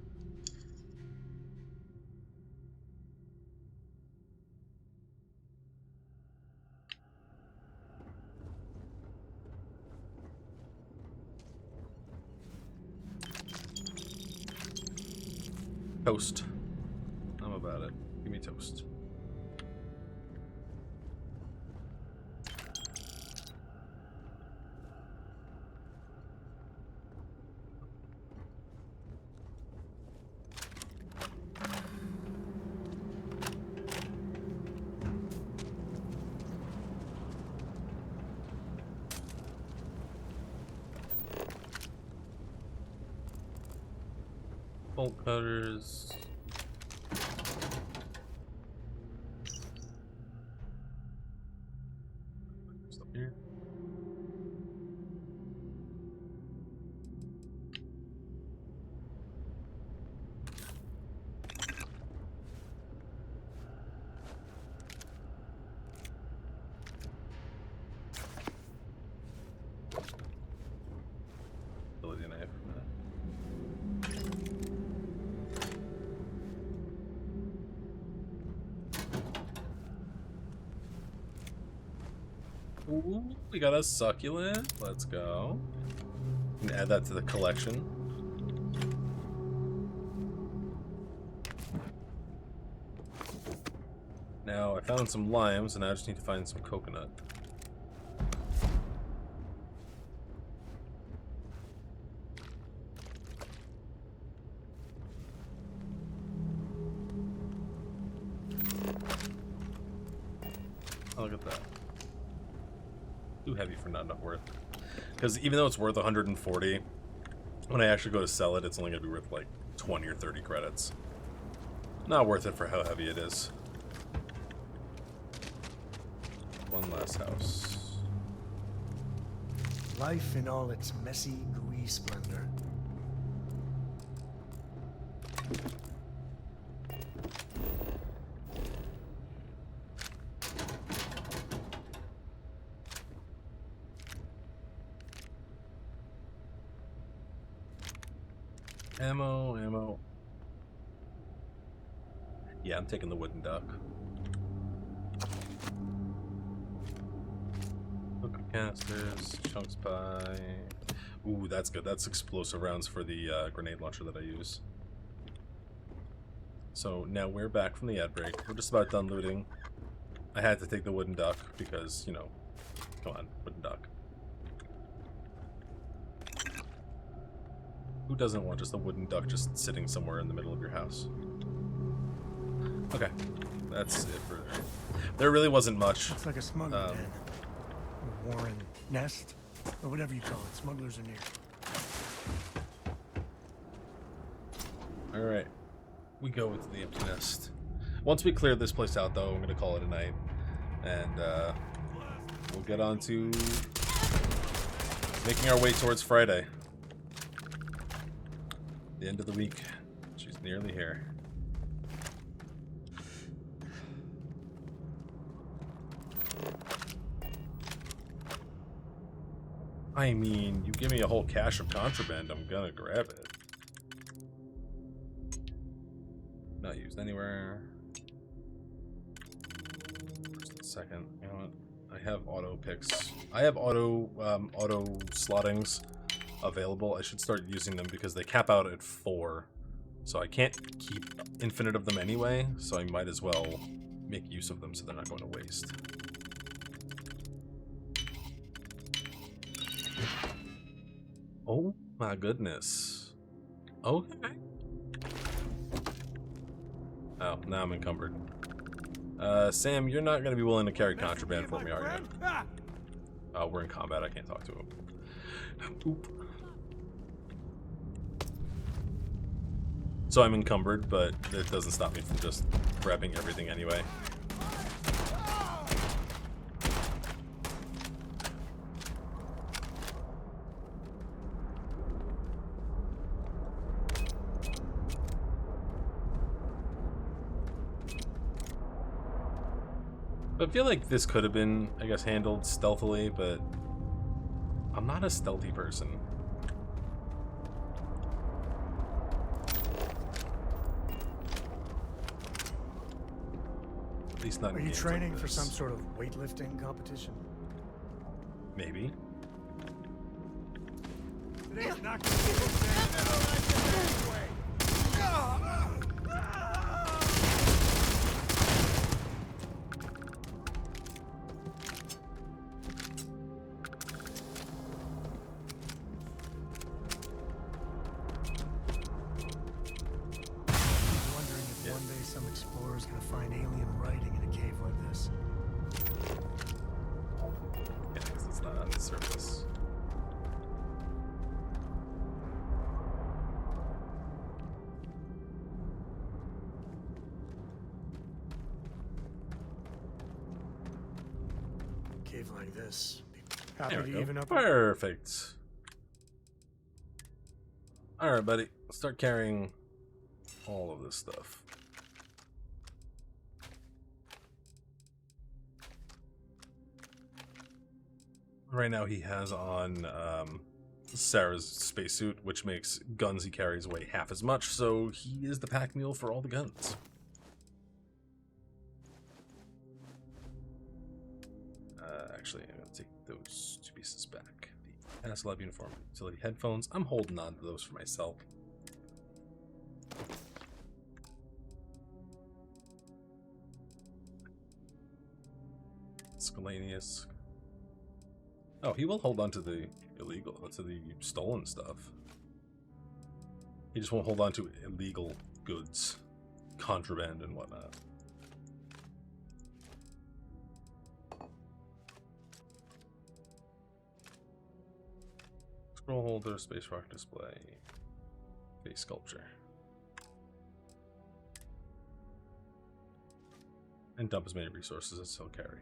S1: Toast. I'm about it. Give me toast. Bolt cutters. Stuff here. Ability knife. Ooh, we got a succulent. Let's go. And add that to the collection. Now I found some limes, and I just need to find some coconut. Oh, look at that. Too heavy for not enough worth. Because even though it's worth 140, when I actually go to sell it, it's only going to be worth like 20 or 30 credits. Not worth it for how heavy it is. One last house.
S5: Life in all its messy, gooey splendor.
S1: Ammo. Yeah, I'm taking the wooden duck. Hookah canisters, chunks pie. Ooh, that's good. That's explosive rounds for the grenade launcher that I use. So now we're back from the ad break. We're just about done looting. I had to take the wooden duck because, you know, come on, wooden duck. Who doesn't want just a wooden duck just sitting somewhere in the middle of your house? Okay, that's it for... There really wasn't much.
S5: It's like a smuggler den. Or warren, nest, or whatever you call it. Smugglers are near.
S1: Alright, we go into the empty nest. Once we clear this place out, though, I'm going to call it a night. And we'll get on to making our way towards Friday. The end of the week. She's nearly here. I mean, you give me a whole cache of contraband, I'm gonna grab it. Not used anywhere. Just a second. You know what? I have auto picks. I have auto slottings available. I should start using them because they cap out at 4. So I can't keep infinite of them anyway, so I might as well make use of them so they're not going to waste. Oh my goodness. Okay. Oh, now I'm encumbered. Sam, you're not going to be willing to carry contraband for me, are you? Oh, we're in combat. I can't talk to him. Oop. So I'm encumbered, but it doesn't stop me from just grabbing everything anyway. I feel like this could have been, I guess, handled stealthily, but I'm not a stealthy person. At least not.
S5: Are you training for some sort of weightlifting competition?
S1: Maybe.
S5: Today's not gonna be the same anyway. Find alien writing in a cave like this.
S1: Yeah, because it's not on the surface.
S5: Cave like this. Happy
S1: There we
S5: to
S1: go.
S5: even up.
S1: Perfect. All right, buddy. Start carrying all of this stuff. Right now he has on Sarah's spacesuit, which makes guns he carries weigh half as much, so he is the pack mule for all the guns. Actually, I'm going to take those 2 pieces back. The Aslab uniform, utility headphones. I'm holding on to those for myself. Scalanius. Oh, he will hold on to the illegal, to the stolen stuff. He just won't hold on to illegal goods, contraband and whatnot. Scroll holder, space rock display, face sculpture. And dump as many resources as he'll carry.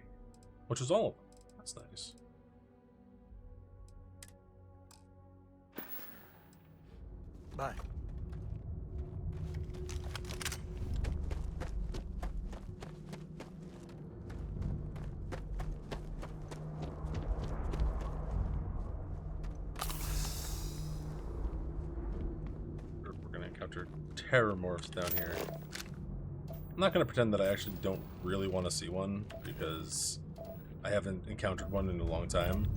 S1: Which is all of them. That's nice.
S5: Bye.
S1: We're gonna encounter terramorphs down here. I'm not gonna pretend that I actually don't really want to see one, because I haven't encountered one in a long time,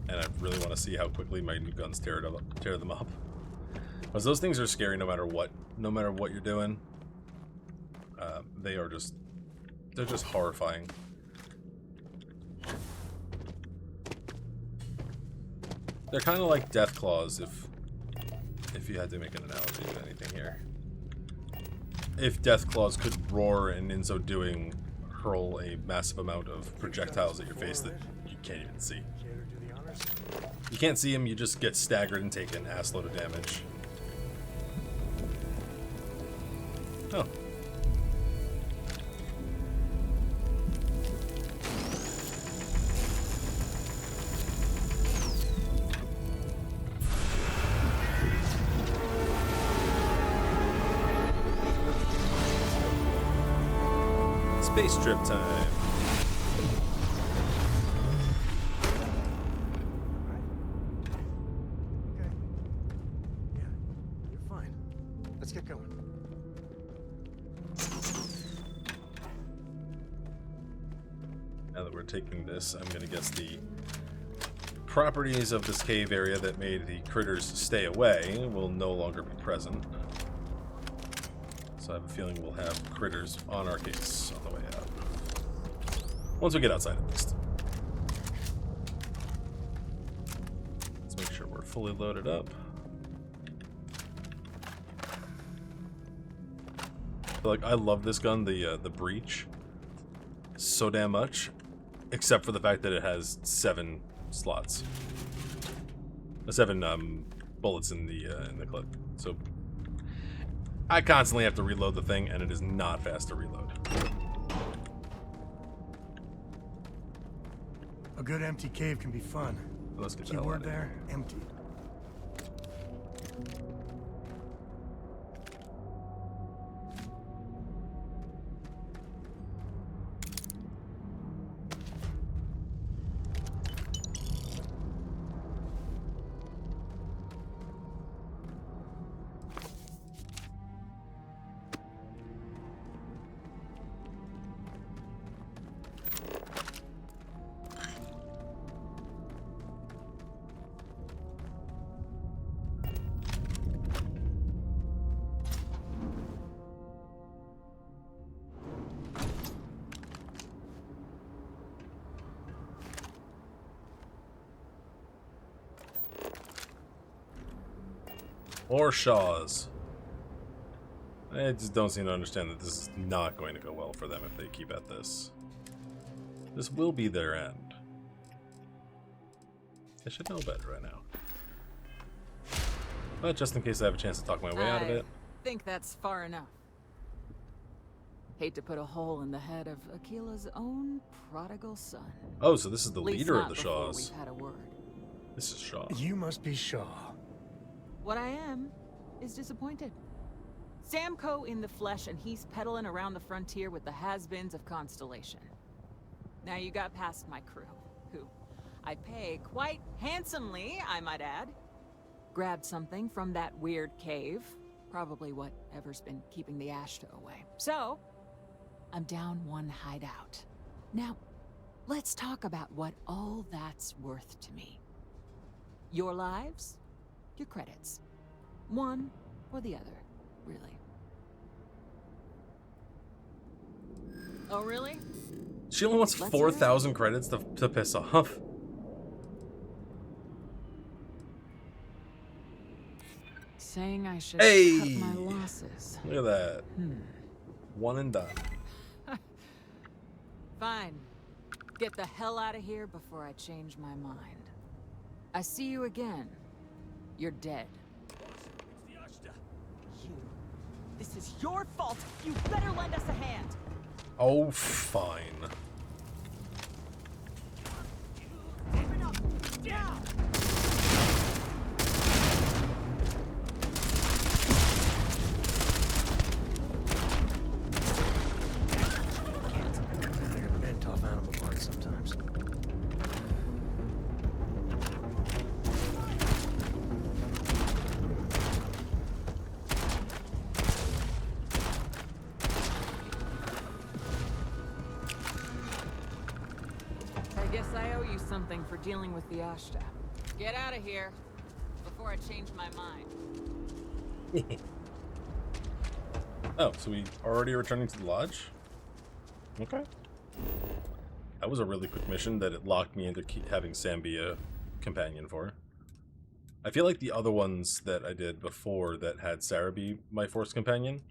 S1: and I really want to see how quickly my new guns tear them up. Because those things are scary no matter what you're doing. They're just horrifying. They're kind of like death claws if you had to make an analogy with anything here. If death claws could roar and in so doing hurl a massive amount of projectiles at your face that you can't even see. You can't see them, you just get staggered and take an assload of damage. Oh. Space trip time.
S5: Let's get going.
S1: Now that we're taking this, I'm gonna guess the properties of this cave area that made the critters stay away will no longer be present. So I have a feeling we'll have critters on our case on the way out. Once we get outside at least. Let's make sure we're fully loaded up. Like, I love this gun, the Breach, so damn much, except for the fact that it has 7 slots, 7 bullets in the clip. So I constantly have to reload the thing, and it is not fast to reload.
S5: A good empty cave can be fun.
S1: Let's get the hell out
S5: Keyword
S1: of here.
S5: there, empty.
S1: Or Shaw's. I just don't seem to understand that this is not going to go well for them if they keep at this. This will be their end. I should know better right now. But just in case I have a chance to talk my way out of it.
S3: I think that's far enough. Hate to put a hole in the head of Akila's own prodigal son.
S1: Oh, so this is the
S3: At least
S1: leader of
S3: not
S1: the
S3: before
S1: Shaws.
S3: We've had a word.
S1: This is Shaw.
S5: You must be Shaw.
S3: What I am is disappointed. Samco in the flesh, and he's peddling around the frontier with the has-beens of Constellation. Now you got past my crew, who I pay quite handsomely, I might add. Grabbed something from that weird cave, probably whatever's been keeping the Ashta away. So, I'm down one hideout. Now, let's talk about what all that's worth to me. Your lives, your credits. One or the other, really. Oh, really?
S1: She only wants 4,000 credits to piss off.
S3: Saying I should
S1: Hey!
S3: cut my losses.
S1: Look at that. One and done.
S3: Fine. Get the hell out of here before I change my mind. I see you again. You're dead.
S20: This is your fault. You better lend us a hand.
S1: Oh, fine.
S20: Down.
S5: I get bent off animal parts sometimes.
S3: I guess I owe you something for dealing with the Ashta. Get out of here before I change my mind.
S1: Oh, so we already returning to the lodge? Okay. That was a really quick mission that it locked me into having Sam be a companion for. I feel like the other ones that I did before that had Sarah be my force companion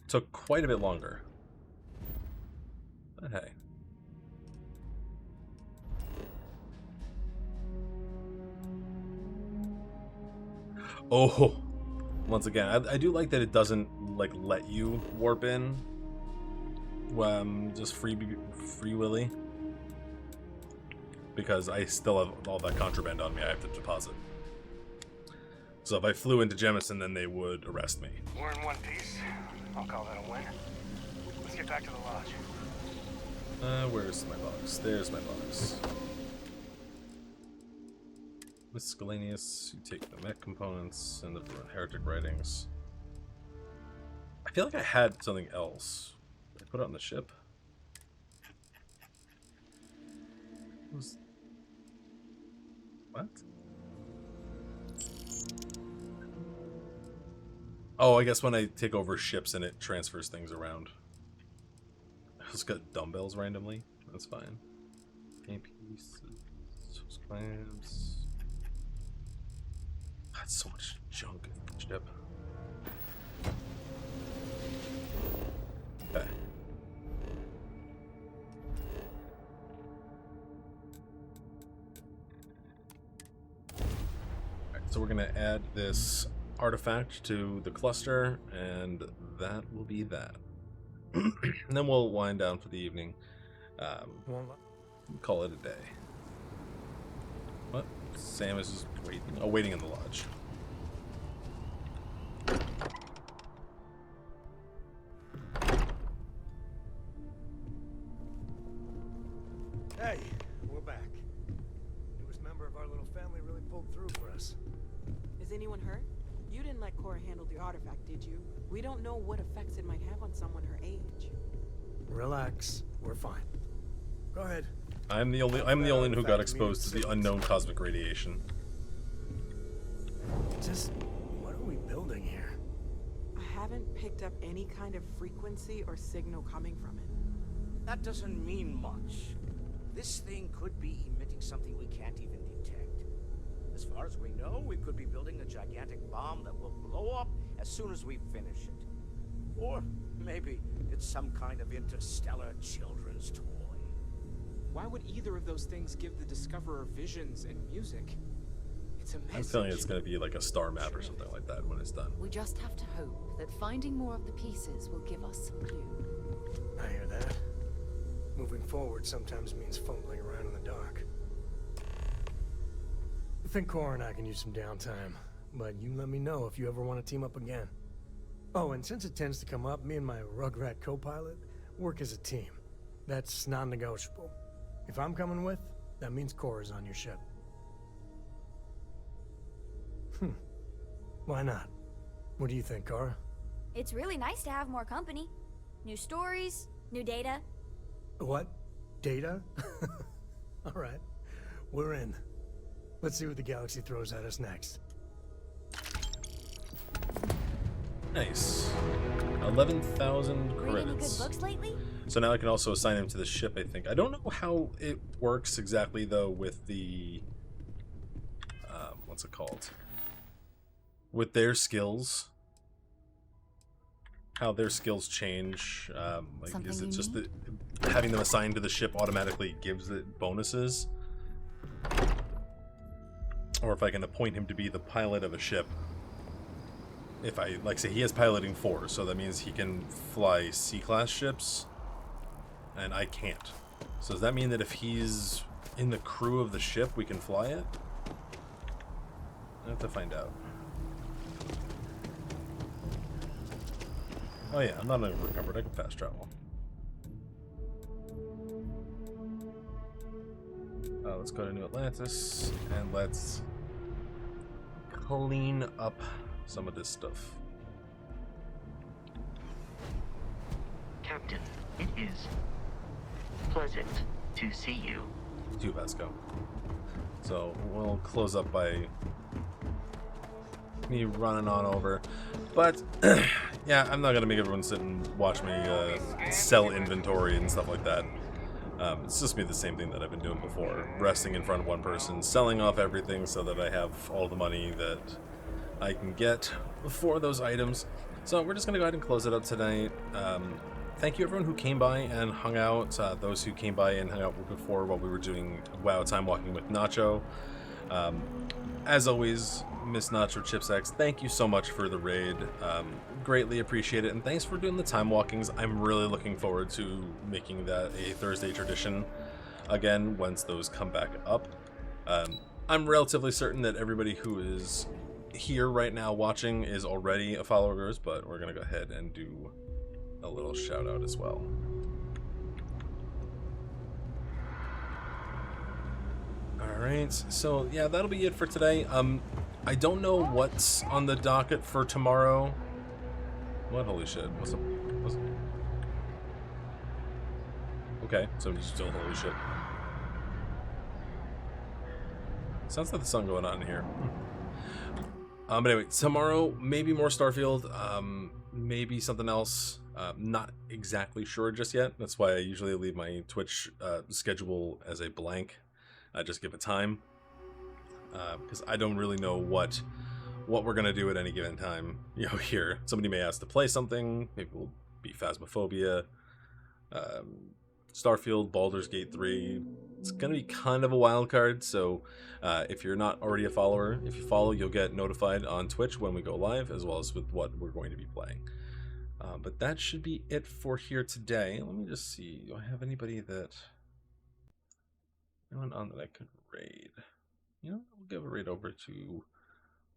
S1: took quite a bit longer. But hey. Oh, once again, I do like that it doesn't like let you warp in, just free willy, because I still have all that contraband on me I have to deposit. So if I flew into Jemison, then they would arrest me.
S17: We're in one piece. I'll call that a win. Let's get back to the lodge.
S1: Where's my box? There's my box. Miscellaneous, you take the mech components and the heretic writings. feel like I had something else. Did I put it on the ship? What? Oh, I guess when I take over ships and it transfers things around. I just got dumbbells randomly. That's fine. Game pieces, clams. That's so much junk in the ship. Okay. Alright, so we're gonna add this artifact to the cluster, and that will be that. And then we'll wind down for the evening. Call it a day. What? Sam is just waiting. Oh, waiting in the lodge.
S5: Hey, we're back. Newest member of our little family really pulled through for us.
S21: Is anyone hurt? You didn't let Cora handle the artifact, did you? We don't know what effects it might have on someone her age.
S5: Relax, we're fine. Go ahead.
S1: I'm the only one who got exposed to the unknown cosmic radiation.
S5: Just what are we building here?
S21: I haven't picked up any kind of frequency or signal coming from it.
S7: That doesn't mean much. This thing could be emitting something we can't even detect. As far as we know, we could be building a gigantic bomb that will blow up as soon as we finish it. Or maybe it's some kind of interstellar children's toy.
S4: Why would either of those things give the Discoverer visions and music? It's a message.
S1: I'm feeling it's going to be like a star map or something like that when it's done.
S3: We just have to hope that finding more of the pieces will give us some clue.
S5: I hear that. Moving forward sometimes means fumbling around in the dark. I think Cora and I can use some downtime, but you let me know if you ever want to team up again. Oh, and since it tends to come up, me and my Rugrat co-pilot work as a team. That's non-negotiable. If I'm coming with, that means Cora's on your ship. Why not? What do you think, Cora?
S22: It's really nice to have more company. New stories, new data.
S5: What? Data? Alright. We're in. Let's see what the galaxy throws at us next.
S1: Nice. 11,000
S22: Read any good
S1: credits.
S22: books lately?
S1: So now I can also assign him to the ship, I think. I don't know how it works exactly, though, with the... what's it called? With their skills. How their skills change. Like, is it just that having them assigned to the ship automatically gives it bonuses? Or if I can appoint him to be the pilot of a ship. If I, like, say he has piloting 4, so that means he can fly C-class ships. And I can't. So does that mean that if he's in the crew of the ship, we can fly it? I have to find out. Oh yeah, I'm not encumbered. I can fast travel. Let's go to New Atlantis and let's clean up some of this stuff.
S9: Captain, it is pleasant to see you.
S1: You, Vasco. So we'll close up by me running on over. But yeah, I'm not gonna make everyone sit and watch me sell inventory and stuff like that. It's just be the same thing that I've been doing before. Resting in front of one person, selling off everything so that I have all the money that I can get for those items. So we're just gonna go ahead and close it up tonight. Thank you everyone who came by and hung out. Those who came by and hung out before while we were doing WoW Time Walking with Nacho. As always, Miss Nacho Chips X, thank you so much for the raid. Greatly appreciate it, and thanks for doing the time walkings. I'm really looking forward to making that a Thursday tradition again once those come back up. I'm relatively certain that everybody who is here right now watching is already a follower of yours, but we're gonna go ahead and do a little shout out as well. Alright, so yeah, that'll be it for today. I don't know what's on the docket for tomorrow. What? Holy shit. What's up? What's... Okay, so still holy shit. Sounds like the sun going on in here. But anyway, tomorrow, maybe more Starfield, maybe something else. Not exactly sure just yet. That's why I usually leave my Twitch schedule as a blank. I just give it time. Because I don't really know what we're going to do at any given time. You know, here. Somebody may ask to play something. Maybe we'll be Phasmophobia. Starfield, Baldur's Gate 3. It's going to be kind of a wild card, so if you're not already a follower, if you follow, you'll get notified on Twitch when we go live, as well as with what we're going to be playing. But that should be it for here today. Let me just see. Do I have anybody that... anyone on that I could raid? You know, we'll give a raid over to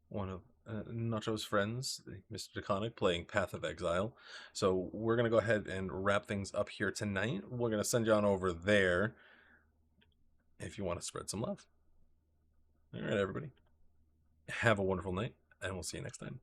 S1: one of Nacho's friends, Mr. Draconic, playing Path of Exile. So we're going to go ahead and wrap things up here tonight. We're going to send you on over there if you want to spread some love. All right, everybody. Have a wonderful night, and we'll see you next time.